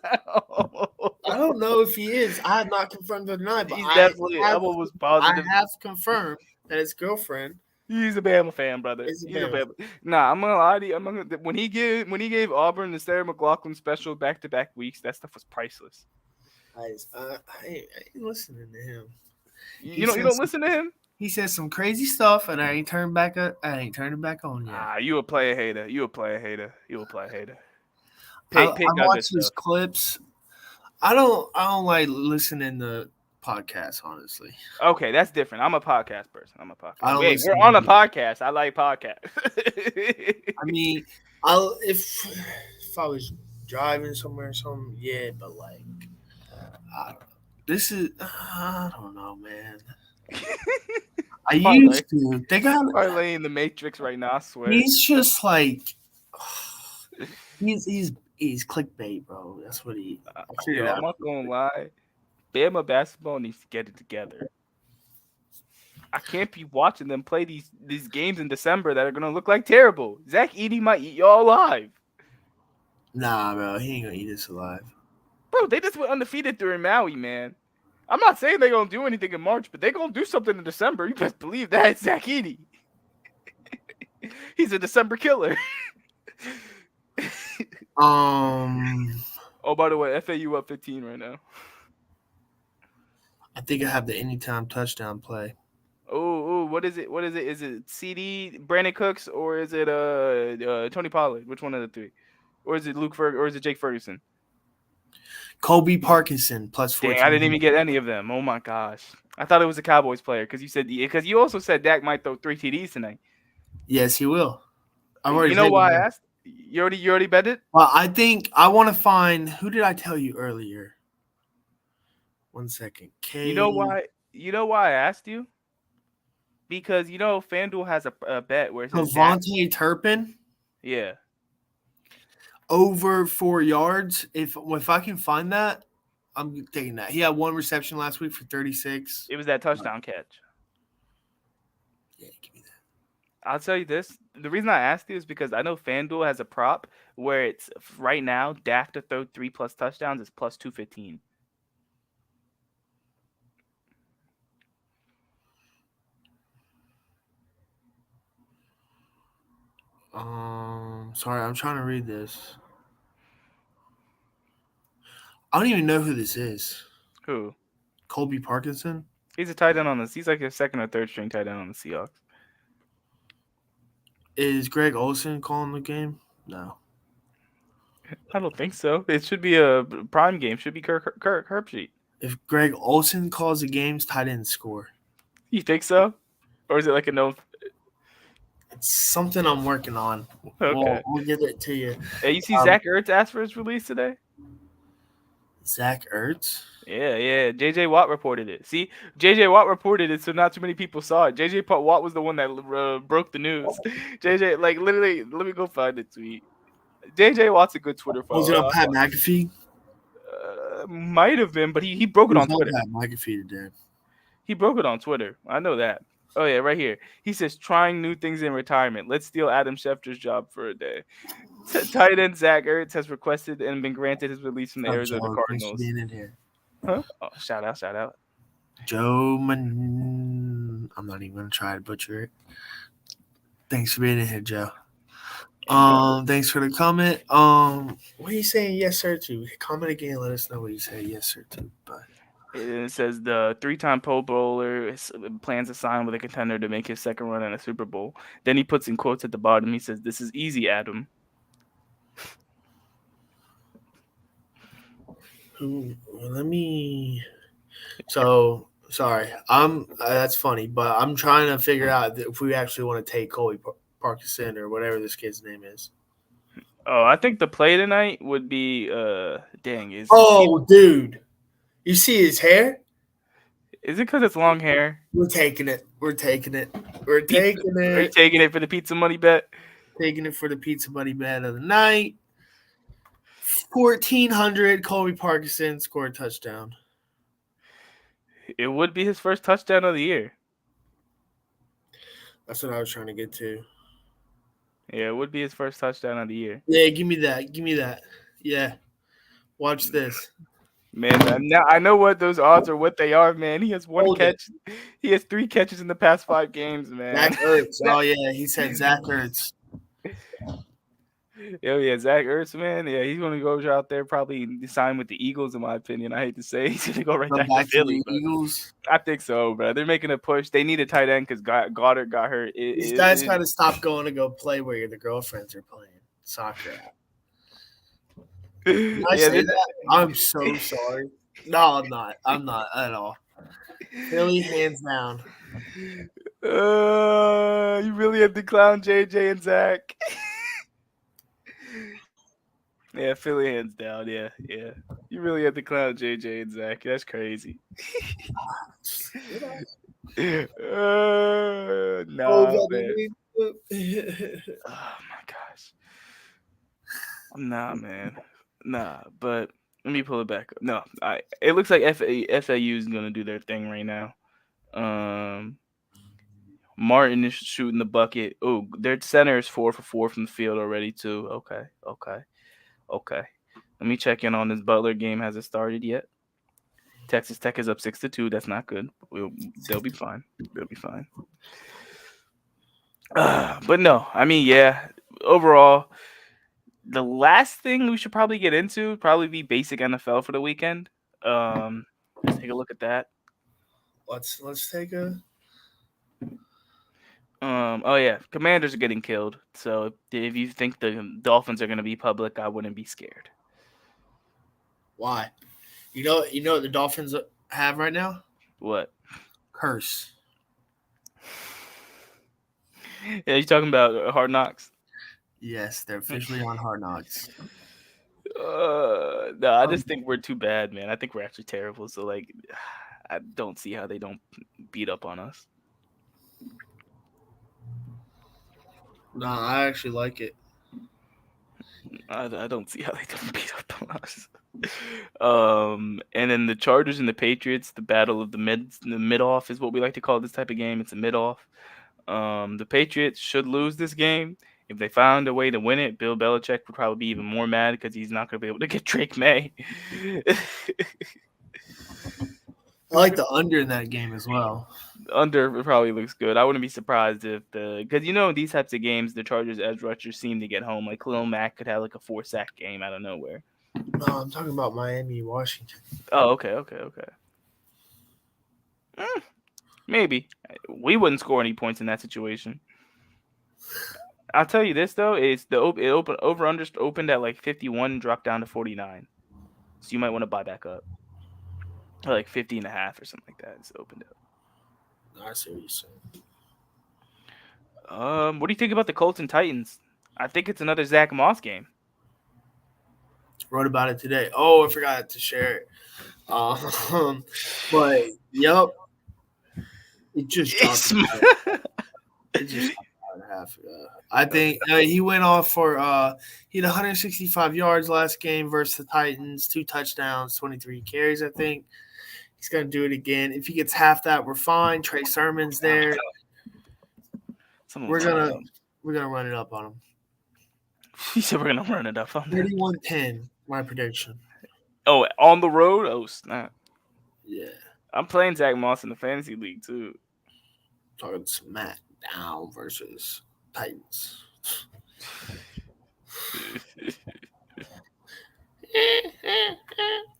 [SPEAKER 5] I don't know if he is. I have not confirmed or not, but
[SPEAKER 6] He's definitely. I was positive.
[SPEAKER 5] I have confirmed that his girlfriend.
[SPEAKER 6] He's a Bama fan, brother.
[SPEAKER 5] He's a
[SPEAKER 6] He's a
[SPEAKER 5] Bama.
[SPEAKER 6] Bama. Nah, I'm gonna lie to you. When he gave Auburn the Sarah McLaughlin special back-to-back weeks, that stuff was priceless.
[SPEAKER 5] I ain't listening to him.
[SPEAKER 6] You don't listen to him?
[SPEAKER 5] He says some crazy stuff, and I ain't turning back on yet.
[SPEAKER 6] You a player hater.
[SPEAKER 5] I watch his clips. I don't like listening to podcasts, honestly.
[SPEAKER 6] Okay, that's different. I'm a podcast person.
[SPEAKER 5] I don't
[SPEAKER 6] Wait,
[SPEAKER 5] listen
[SPEAKER 6] we're on a
[SPEAKER 5] to-
[SPEAKER 6] podcast. I like podcasts.
[SPEAKER 5] I mean, if I was driving somewhere or something, yeah, but like, I don't know, man. I used to. They got
[SPEAKER 6] parlay in the Matrix right now. I swear.
[SPEAKER 5] He's just like he's clickbait, bro. That's what he. I figured
[SPEAKER 6] I'm
[SPEAKER 5] out.
[SPEAKER 6] not gonna lie. Bama basketball needs to get it together. I can't be watching them play these games in December that are gonna look like terrible. Zach Edey might eat y'all alive.
[SPEAKER 5] Nah, bro, he ain't gonna eat us alive.
[SPEAKER 6] Bro, they just went undefeated during Maui, man. I'm not saying they're gonna do anything in March, but they're gonna do something in December. You best believe that. It's Zach Edey. He's a December killer. Oh, by the way, FAU up 15 right now.
[SPEAKER 5] I think I have the anytime touchdown play.
[SPEAKER 6] Oh, what is it? Is it CD, Brandon Cooks, or is it Tony Pollard? Which one of the three? Or is it or is it Jake Ferguson?
[SPEAKER 5] Kobe Parkinson plus 14.
[SPEAKER 6] Dang, I didn't even get any of them. Oh my gosh. I thought it was a Cowboys player because you also said Dak might throw 3 TDs tonight.
[SPEAKER 5] Yes, he will.
[SPEAKER 6] You know why I asked? You already bet it?
[SPEAKER 5] Well, I think I want to find who did I tell you earlier? 1 second.
[SPEAKER 6] You know why I asked you? Because FanDuel has a bet where it says
[SPEAKER 5] Devontae Turpin
[SPEAKER 6] yeah.
[SPEAKER 5] over 4 yards. If I can find that, I'm taking that. He had 1 reception last week for 36.
[SPEAKER 6] It was that touchdown catch.
[SPEAKER 5] Yeah, give me that.
[SPEAKER 6] I'll tell you this. The reason I asked you is because I know FanDuel has a prop where it's right now Dak to throw 3+ touchdowns is plus 215.
[SPEAKER 5] Sorry, I'm trying to read this. I don't even know who this is.
[SPEAKER 6] Who?
[SPEAKER 5] Colby Parkinson?
[SPEAKER 6] He's a tight end he's like a second or third string tight end on the Seahawks.
[SPEAKER 5] Is Greg Olsen calling the game? No.
[SPEAKER 6] I don't think so. It should be a prime game. Should be Kirk Herbstreit.
[SPEAKER 5] If Greg Olsen calls the games, tight end score.
[SPEAKER 6] You think so? Or is it like a no?
[SPEAKER 5] It's something I'm working on.
[SPEAKER 6] Okay.
[SPEAKER 5] We'll get it to you.
[SPEAKER 6] Hey, you see Zach Ertz asked for his release today?
[SPEAKER 5] Zach Ertz?
[SPEAKER 6] Yeah. JJ Watt reported it. See, JJ Watt reported it, so not too many people saw it. JJ Watt was the one that broke the news. JJ, like, literally, let me go find the tweet. JJ Watt's a good Twitter follower.
[SPEAKER 5] Was it on Pat McAfee?
[SPEAKER 6] Might have been, but he broke it on Twitter.
[SPEAKER 5] Pat McAfee today.
[SPEAKER 6] He broke it on Twitter. I know that. Oh yeah, right here. He says trying new things in retirement. Let's steal Adam Schefter's job for a day. Tight end Zach Ertz has requested and been granted his release from the
[SPEAKER 5] What's up,
[SPEAKER 6] Arizona
[SPEAKER 5] Joe? Thanks for
[SPEAKER 6] Cardinals.
[SPEAKER 5] being in here.
[SPEAKER 6] Huh? Oh, shout out.
[SPEAKER 5] Joe I'm not even gonna try to butcher it. Thanks for being in here, Joe. Thanks for the comment. What are you saying yes sir to? Comment again, let us know what you say yes sir to. But
[SPEAKER 6] It says the 3-time Pro Bowler plans to sign with a contender to make his second run in a Super Bowl. Then he puts in quotes at the bottom. He says, "This is easy, Adam."
[SPEAKER 5] let me. So sorry, that's funny, but I'm trying to figure out if we actually want to take Colby Parkinson or whatever this kid's name is.
[SPEAKER 6] Oh, I think the play tonight would be dude,
[SPEAKER 5] you see his hair?
[SPEAKER 6] Is it because it's long hair?
[SPEAKER 5] We're taking it. We're taking it
[SPEAKER 6] Are you taking it for the pizza money bet?
[SPEAKER 5] Taking it for the pizza money bet of the night. 1,400. Colby Parkinson scored a touchdown.
[SPEAKER 6] It would be his first touchdown of the year.
[SPEAKER 5] That's what I was trying to get to.
[SPEAKER 6] Yeah, it would be his first touchdown of the year.
[SPEAKER 5] Yeah, give me that. Yeah. Watch this.
[SPEAKER 6] Man, now I know what those odds are, what they are, man. He has
[SPEAKER 5] Hold
[SPEAKER 6] catch. He has 3 catches in the past 5 games, man.
[SPEAKER 5] Zach Ertz. Oh, yeah. He said Zach Ertz.
[SPEAKER 6] Yeah, Zach Ertz, man. Yeah, he's going to go out there, probably sign with the Eagles, in my opinion. I hate to say he's going to go right back to Philly.
[SPEAKER 5] The Eagles.
[SPEAKER 6] I think so, bro. They're making a push. They need a tight end because Goddard got hurt.
[SPEAKER 5] These guys got to stop going to go play where the girlfriends are playing soccer at. I say that? I'm so sorry. No, I'm not. I'm not at all. Philly, hands down.
[SPEAKER 6] You really have to clown JJ and Zach. Yeah, Philly hands down. Yeah. You really have to clown JJ and Zach. That's crazy. No, man. Oh my gosh. Nah, man. Nah, but let me pull it back up. No, it looks like FAU is gonna do their thing right now. Martin is shooting the bucket. Oh, their center is 4 for 4 from the field already too. Okay. Let me check in on this Butler game. Has it started yet? Texas Tech is up 6-2. That's not good. They'll be fine. But no, I mean, yeah. Overall, the last thing we should probably get into would probably be basic NFL for the weekend. Let's take a look at that.
[SPEAKER 5] Let's take a.
[SPEAKER 6] Oh yeah, Commanders are getting killed. So if you think the Dolphins are going to be public, I wouldn't be scared.
[SPEAKER 5] Why? You know what the Dolphins have right now?
[SPEAKER 6] What?
[SPEAKER 5] Curse.
[SPEAKER 6] Yeah, you talking about Hard Knocks?
[SPEAKER 5] Yes, they're officially on Hard Knocks.
[SPEAKER 6] No, I just think we're too bad, man. I think we're actually terrible. So like, I don't see how they don't beat up on us.
[SPEAKER 5] No, I actually like it.
[SPEAKER 6] I don't see how they don't beat up on us. And then the Chargers and the Patriots, the battle of the mid-off is what we like to call this type of game. It's a mid-off. The Patriots should lose this game. If they found a way to win it, Bill Belichick would probably be even more mad because he's not going to be able to get Drake May.
[SPEAKER 5] I like the under in that game as well.
[SPEAKER 6] Under probably looks good. I wouldn't be surprised if because in these types of games, the Chargers edge rushers seem to get home. Like Khalil Mack could have like a 4-sack game out of nowhere.
[SPEAKER 5] No, I'm talking about Miami, Washington.
[SPEAKER 6] Oh, okay. Maybe we wouldn't score any points in that situation. I'll tell you this though: is over-under opened at like 51, dropped down to 49. So you might want to buy back up, or like 50.5 or something like that. It's opened up.
[SPEAKER 5] I see what you're saying.
[SPEAKER 6] What do you think about the Colts and Titans? I think it's another Zach Moss game.
[SPEAKER 5] Wrote about it today. Oh, I forgot to share it. But yep, it just dropped. It just dropped half. I think he went off for he had 165 yards last game versus the Titans, 2 touchdowns, 23 carries. I think he's gonna do it again. If he gets half that, we're fine. Trey Sermon's there.
[SPEAKER 6] Someone
[SPEAKER 5] We're
[SPEAKER 6] was
[SPEAKER 5] gonna
[SPEAKER 6] talking.
[SPEAKER 5] run it up on them.
[SPEAKER 6] He said we're gonna run it up on them.
[SPEAKER 5] 31-10, my prediction.
[SPEAKER 6] Oh, on the road? Oh snap!
[SPEAKER 5] Yeah,
[SPEAKER 6] I'm playing Zach Moss in the fantasy league too.
[SPEAKER 5] talking SmackDown versus Titans.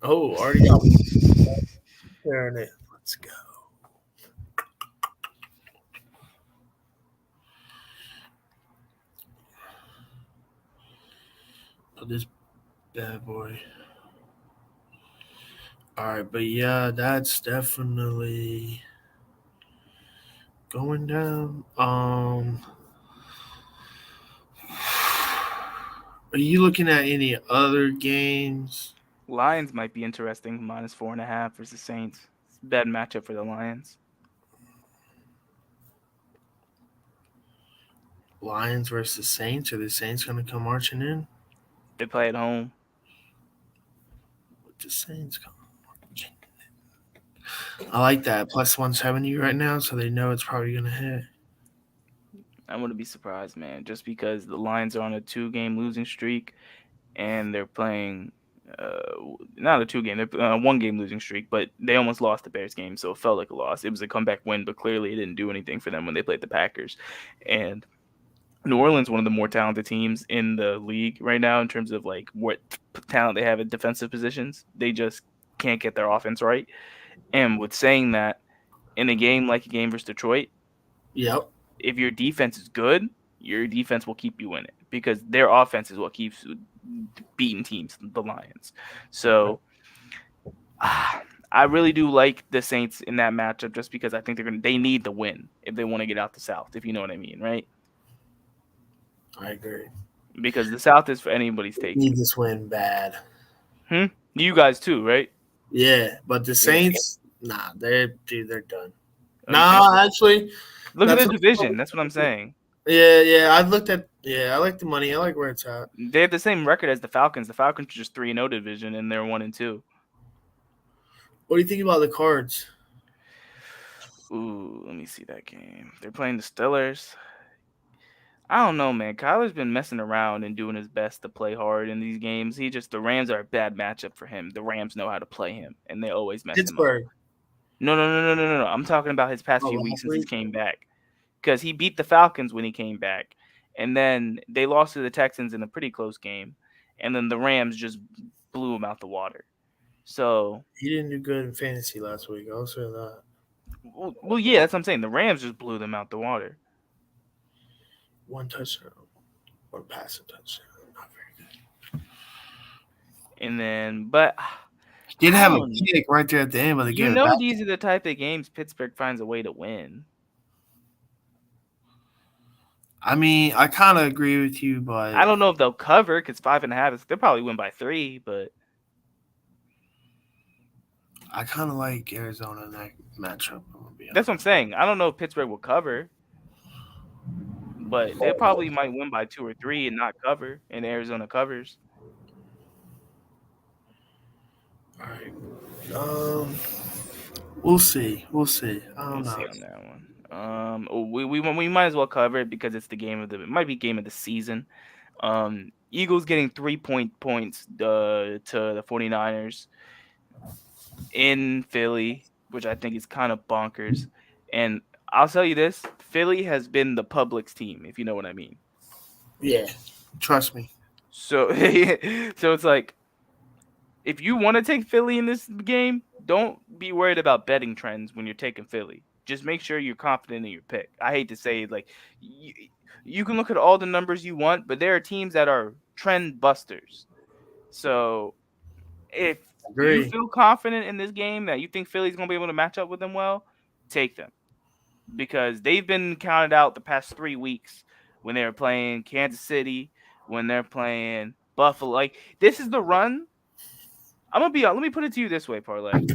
[SPEAKER 5] Oh, already got one. Sharing it. Let's go. Oh, this bad boy. All right, but yeah, that's definitely going down. Are you looking at any other games?
[SPEAKER 6] Lions might be interesting. -4.5 versus Saints. It's a bad matchup for the Lions.
[SPEAKER 5] Lions versus Saints? Are the Saints going to come marching in?
[SPEAKER 6] They play at home.
[SPEAKER 5] With the Saints come marching in. I like that. Plus 170 right now, so they know it's probably going to hit.
[SPEAKER 6] I wouldn't be surprised, man, just because the Lions are on a 2-game losing streak, and they're playing not a 2-game, they're 1-game losing streak, but they almost lost the Bears game, so it felt like a loss. It was a comeback win, but clearly it didn't do anything for them when they played the Packers. And New Orleans, one of the more talented teams in the league right now in terms of like what talent they have at defensive positions. They just can't get their offense right. And with saying that, in a game like a game versus Detroit,
[SPEAKER 5] Yep.
[SPEAKER 6] if your defense is good, your defense will keep you in it because their offense is what keeps beating teams, the Lions. So I really do like the Saints in that matchup just because I think they need the win if they want to get out the South, if you know what I mean, right?
[SPEAKER 5] I agree.
[SPEAKER 6] Because the South is for anybody's take.
[SPEAKER 5] Need this win bad.
[SPEAKER 6] You guys too, right?
[SPEAKER 5] Yeah, but the Saints, nah, they're done.
[SPEAKER 6] Oh,
[SPEAKER 5] Nah, actually,
[SPEAKER 6] look at
[SPEAKER 5] that's
[SPEAKER 6] the division. That's what I'm saying.
[SPEAKER 5] yeah. I like the money. I like where it's at.
[SPEAKER 6] They have the same record as the Falcons. The Falcons are just 3-0 division, and they're 1-2.
[SPEAKER 5] What do you think about the Cards?
[SPEAKER 6] Ooh, let me see that game. They're playing the Steelers. I don't know, man. Kyler's been messing around and doing his best to play hard in these games. The Rams are a bad matchup for him. The Rams know how to play him, and they always mess him up.
[SPEAKER 5] Pittsburgh.
[SPEAKER 6] No. I'm talking about his past few weeks since he
[SPEAKER 5] last week?
[SPEAKER 6] came back. Because he beat the Falcons when he came back. And then they lost to the Texans in a pretty close game. And then the Rams just blew him out the water. So
[SPEAKER 5] He didn't do good in fantasy last week. I'll say that.
[SPEAKER 6] well, yeah, that's what I'm saying. The Rams just blew them out the water.
[SPEAKER 5] One touchdown. One passing touchdown. Not very good.
[SPEAKER 6] And then, but
[SPEAKER 5] Did have a
[SPEAKER 6] don't know.
[SPEAKER 5] kick right there at the end of the
[SPEAKER 6] You
[SPEAKER 5] game.
[SPEAKER 6] know these are the type of games Pittsburgh finds a way to win.
[SPEAKER 5] I mean, I kind of agree with you, but
[SPEAKER 6] I don't know if they'll cover because 5.5 they'll probably win by 3, but
[SPEAKER 5] I kind of like Arizona in that matchup. I'm gonna be
[SPEAKER 6] that's what I'm saying. I don't know if Pittsburgh will cover, but they probably might win by 2 or 3 and not cover, and Arizona covers.
[SPEAKER 5] All right. We'll see. I don't
[SPEAKER 6] We'll
[SPEAKER 5] know.
[SPEAKER 6] see on that one. We might as well cover it because it's it might be game of the season. Eagles getting 3-point points to the 49ers in Philly, which I think is kind of bonkers. And I'll tell you this, Philly has been the public's team, if you know what I mean.
[SPEAKER 5] Yeah, trust me.
[SPEAKER 6] So so it's like, if you want to take Philly in this game, don't be worried about betting trends when you're taking Philly. Just make sure you're confident in your pick. I hate to say it, like you can look at all the numbers you want, but there are teams that are trend busters. So if you feel confident in this game that you think Philly's going to be able to match up with them well, take them. Because they've been counted out the past 3 weeks when they were playing Kansas City, when they're playing Buffalo. Like, this is the run. Let me put it to you this way, Parlay.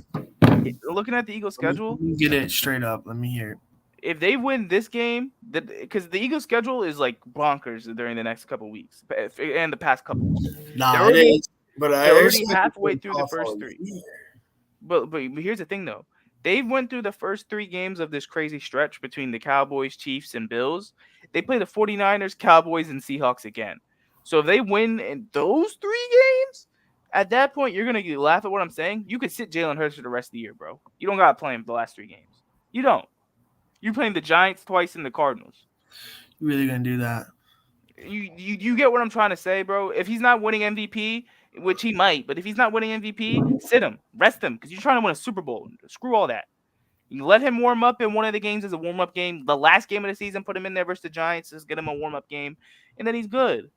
[SPEAKER 6] Looking at the Eagles' schedule,
[SPEAKER 5] Let me get it straight up. Let me hear it.
[SPEAKER 6] if they win this game, because the Eagles' schedule is like bonkers during the next couple weeks and the past couple weeks.
[SPEAKER 5] Nah, it is. But
[SPEAKER 6] They're already halfway through the first 3. But here's the thing, though. They went through the first 3 games of this crazy stretch between the Cowboys, Chiefs, and Bills. They play the 49ers, Cowboys, and Seahawks again. So if they win in those 3 games, at that point, you're going to laugh at what I'm saying. You could sit Jalen Hurts for the rest of the year, bro. You don't got to play him the last 3 games. You don't. You're playing the Giants twice and the Cardinals.
[SPEAKER 5] You really gonna do that?
[SPEAKER 6] You get what I'm trying to say, bro? If he's not winning MVP, which he might, but if he's not winning MVP, sit him, rest him, because you're trying to win a Super Bowl. Screw all that. You let him warm up in one of the games as a warm-up game. The last game of the season, put him in there versus the Giants, just get him a warm-up game, and then he's good.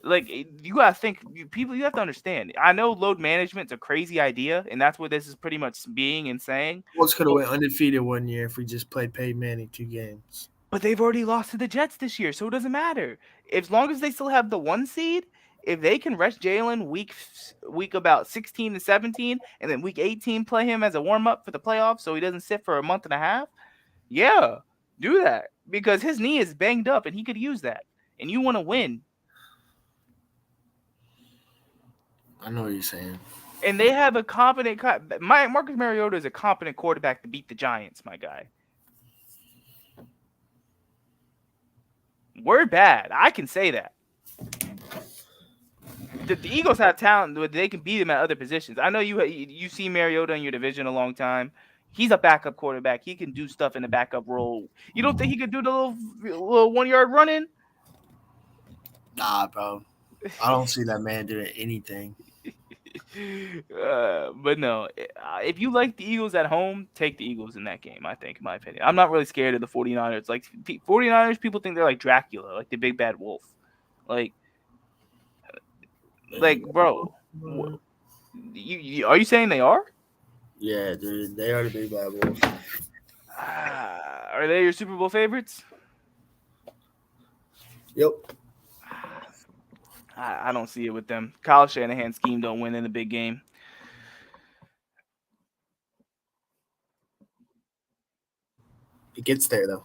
[SPEAKER 6] Like, you gotta think, you have to understand. I know load management's a crazy idea, and that's what this is pretty much being and saying.
[SPEAKER 5] What's gonna win undefeated one year if we just play Peyton Manning 2 games?
[SPEAKER 6] But they've already lost to the Jets this year, so it doesn't matter. As long as they still have the 1 seed, if they can rest Jalen week about 16 and 17, and then week 18 play him as a warm-up for the playoffs so he doesn't sit for a month and a half, yeah, do that. Because his knee is banged up, and he could use that. And you want to win.
[SPEAKER 5] I know what you're saying.
[SPEAKER 6] And they have a competent – Marcus Mariota is a competent quarterback to beat the Giants, my guy. We're bad. I can say that. The Eagles have talent, but they can beat them at other positions. I know you see Mariota in your division a long time. He's a backup quarterback. He can do stuff in the backup role. You don't think he could do the little 1-yard running?
[SPEAKER 5] Nah, bro. I don't see that man doing anything.
[SPEAKER 6] But no, if you like the Eagles at home, take the Eagles in that game, I think, in my opinion. I'm not really scared of the 49ers. Like, 49ers, people think they're like Dracula, like the big bad wolf. Like bro, are you saying they are?
[SPEAKER 5] Yeah, dude. They are the big bad wolves.
[SPEAKER 6] Are they your Super Bowl favorites?
[SPEAKER 5] Yep.
[SPEAKER 6] I don't see it with them. Kyle Shanahan's scheme don't win in the big game.
[SPEAKER 5] It gets there, though.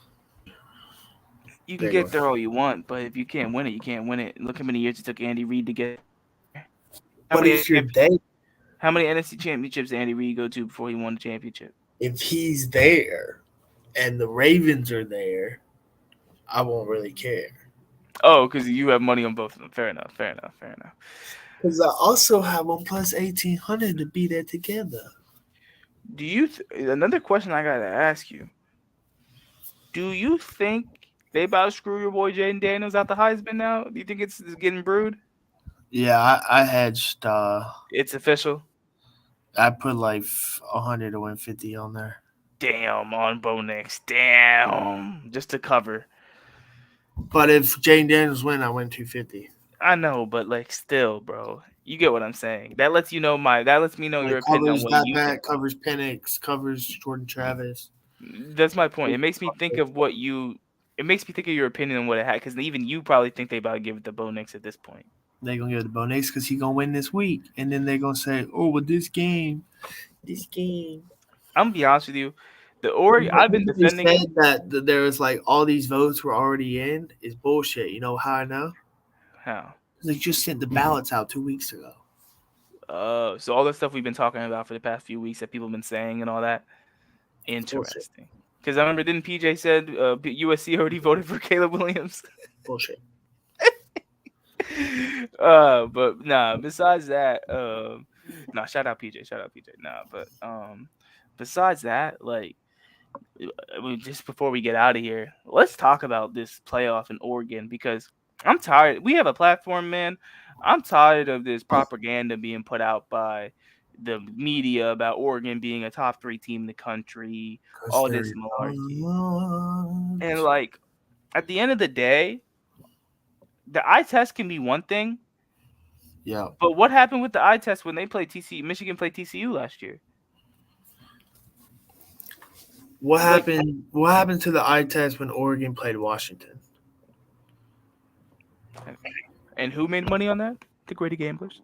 [SPEAKER 6] You can get there all you want, but if you can't win it, you can't win it. Look how many years it took Andy Reid to get.
[SPEAKER 5] But if you're there,
[SPEAKER 6] how many NFC championships did Andy Reid go to before he won the championship?
[SPEAKER 5] if he's there and the Ravens are there, I won't really care.
[SPEAKER 6] Oh, because you have money on both of them. Fair enough.
[SPEAKER 5] Because I also have one plus 1,800 to be there together.
[SPEAKER 6] Do you another question I gotta ask you? Do you think they about to screw your boy Jaden Daniels out the Heisman now? Do you think it's getting brewed?
[SPEAKER 5] Yeah, I hedged.
[SPEAKER 6] It's official.
[SPEAKER 5] I put like 100 to win 50 on there.
[SPEAKER 6] Damn, on Bo Nix. Damn, just to cover.
[SPEAKER 5] But if Jaden Daniels win, I win 250.
[SPEAKER 6] I know, but like still, bro. You get what I'm saying. That lets me know your opinion on what you think.
[SPEAKER 5] Covers Penix, covers Jordan Travis.
[SPEAKER 6] That's my point. It makes me think of your opinion on what it had, because even you probably think they about to give it to Bo Nix at this point.
[SPEAKER 5] They're going to give it to Bo Nix because he's going to win this week. And then they're going to say, oh, well, this game.
[SPEAKER 6] I'm going to be honest with you. I've been defending
[SPEAKER 5] said that there was like all these votes were already in is bullshit. You know how I know?
[SPEAKER 6] How?
[SPEAKER 5] They just sent the ballots out 2 weeks ago.
[SPEAKER 6] So all the stuff we've been talking about for the past few weeks that people have been saying and all that. Interesting. Because I remember, didn't PJ said USC already voted for Caleb Williams?
[SPEAKER 5] Bullshit.
[SPEAKER 6] But nah, besides that, shout out PJ. Nah, but besides that, like, just before we get out of here, let's talk about this playoff in Oregon, because I'm tired. We have a platform, man. I'm tired of this propaganda being put out by the media about Oregon being a top 3 team in the country, all this malarkey. And like, at the end of the day, the eye test can be one thing.
[SPEAKER 5] Yeah.
[SPEAKER 6] But what happened with the eye test when they played TCU? Michigan played TCU last year.
[SPEAKER 5] What happened? What happened to the eye test when Oregon played Washington?
[SPEAKER 6] And who made money on that? The Grady Gamblers.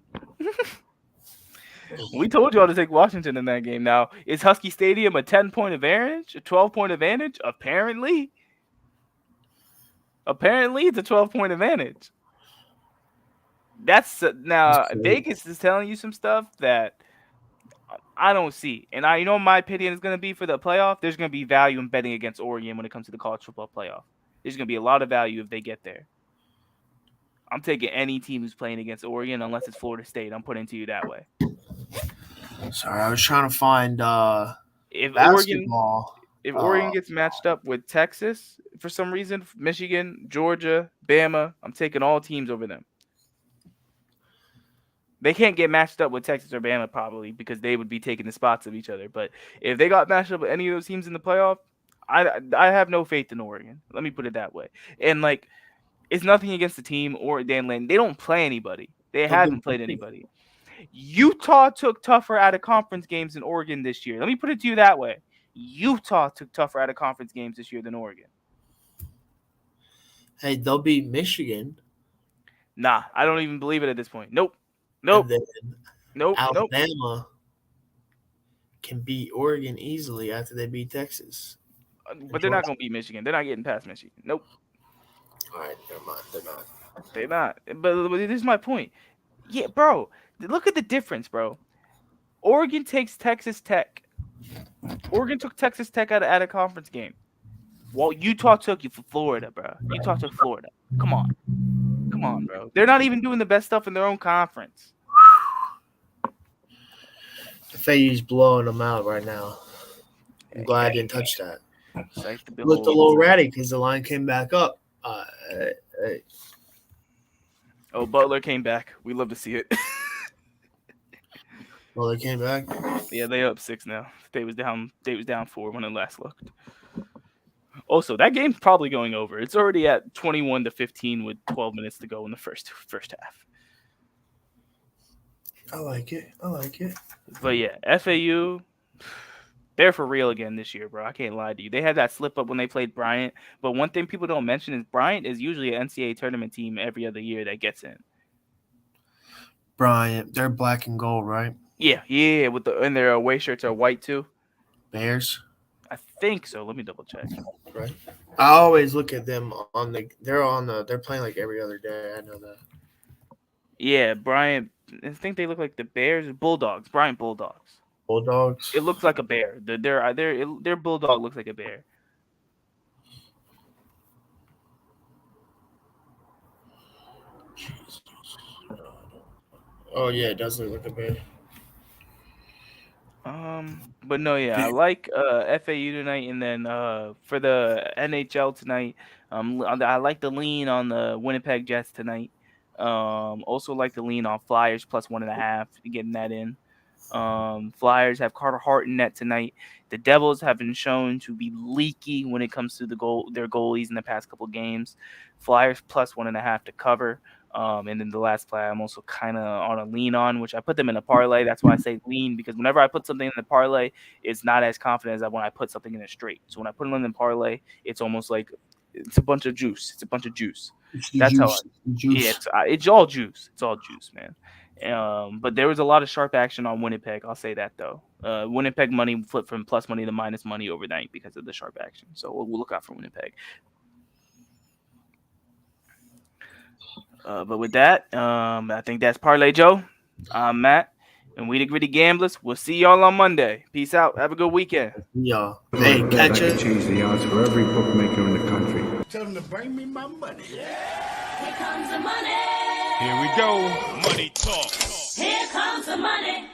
[SPEAKER 6] We told y'all to take Washington in that game. Now, is Husky Stadium a 10-point advantage? A 12-point advantage? Apparently. It's a 12-point advantage. That's now Vegas is telling you some stuff that I don't see. And you know what my opinion is going to be for the playoff? There's going to be value in betting against Oregon when it comes to the college football playoff. There's going to be a lot of value if they get there. I'm taking any team who's playing against Oregon unless it's Florida State. I'm putting it to you that way.
[SPEAKER 5] Sorry, I was trying to find
[SPEAKER 6] If
[SPEAKER 5] basketball.
[SPEAKER 6] Oregon gets matched up with Texas for some reason, Michigan, Georgia, Bama, I'm taking all teams over them. They can't get matched up with Texas or Bama probably because they would be taking the spots of each other. But if they got matched up with any of those teams in the playoff, I have no faith in Oregon. Let me put it that way. And like, it's nothing against the team or Dan Lanning. They don't play anybody. They haven't played anybody. Utah took tougher out of conference games than Oregon this year. Let me put it to you that way. Utah took tougher out of conference games this year than Oregon.
[SPEAKER 5] Hey, they'll beat Michigan.
[SPEAKER 6] Nah, I don't even believe it at this point. Nope. Nope.
[SPEAKER 5] And then
[SPEAKER 6] Nope.
[SPEAKER 5] Alabama can beat Oregon easily after they beat Texas.
[SPEAKER 6] But they're not going to beat Michigan. They're not getting past Michigan. Nope.
[SPEAKER 5] All right, never mind. They're not.
[SPEAKER 6] They're not. But this is my point. Yeah, bro. Look at the difference, bro. Oregon takes Texas Tech. Oregon took Texas Tech out of conference game. Well, Utah took you for Florida, bro. Utah took Florida. Come on. Come on, bro. They're not even doing the best stuff in their own conference.
[SPEAKER 5] FAU's blowing them out right now. I'm glad I didn't touch that.
[SPEAKER 6] Looked
[SPEAKER 5] Looked a little ratty because the line came back up.
[SPEAKER 6] Oh, Butler came back. We love to see it.
[SPEAKER 5] Well, they came back.
[SPEAKER 6] Yeah, they up 6 now. They was down 4 when it last looked. Also, that game's probably going over. It's already at 21-15 with 12 minutes to go in the first half.
[SPEAKER 5] I like it.
[SPEAKER 6] But yeah, FAU, they're for real again this year, bro. I can't lie to you. They had that slip up when they played Bryant. But one thing people don't mention is Bryant is usually an NCAA tournament team every other year that gets in.
[SPEAKER 5] Bryant, they're black and gold, right?
[SPEAKER 6] Yeah. And their away shirts are white too.
[SPEAKER 5] Bears.
[SPEAKER 6] I think so. Let me double check.
[SPEAKER 5] Right. I always look at them they're playing like every other day. I know that.
[SPEAKER 6] Yeah, Bryant. I think they look like the Bears, Bulldogs. Bryant Bulldogs.
[SPEAKER 5] Bulldogs.
[SPEAKER 6] It looks like a bear. Their bulldog looks like a bear.
[SPEAKER 5] Oh yeah, it does look like a bear.
[SPEAKER 6] But no, yeah, I like FAU tonight, and then for the NHL tonight, I like the lean on the Winnipeg Jets tonight. Also like the lean on Flyers plus 1.5, getting that in. Flyers have Carter Hart in net tonight. The Devils have been shown to be leaky when it comes to their goalies in the past couple games. Flyers plus 1.5 to cover. And then the last play I'm also kind of on a lean on, which I put them in a parlay. That's why I say lean, because whenever I put something in the parlay, it's not as confident as when I put something in a straight. So when I put them in the parlay, it's almost like it's a bunch of juice. That's how it's all juice. It's all juice, man. But there was a lot of sharp action on Winnipeg. I'll say that though. Winnipeg money flipped from plus money to minus money overnight because of the sharp action. So we'll look out for Winnipeg. But with that, I think that's Parlay Joe. I'm Matt, and we the Gritty Gamblers. We'll see y'all on Monday. Peace out. Have a good weekend.
[SPEAKER 5] Yeah.
[SPEAKER 1] Hey,
[SPEAKER 5] Hey,
[SPEAKER 1] I
[SPEAKER 5] catch
[SPEAKER 1] could
[SPEAKER 5] it.
[SPEAKER 1] change the odds for every bookmaker in the country.
[SPEAKER 2] Tell them to bring me my money.
[SPEAKER 3] Here comes the money.
[SPEAKER 4] Here we go. Money talk.
[SPEAKER 3] Here comes the money.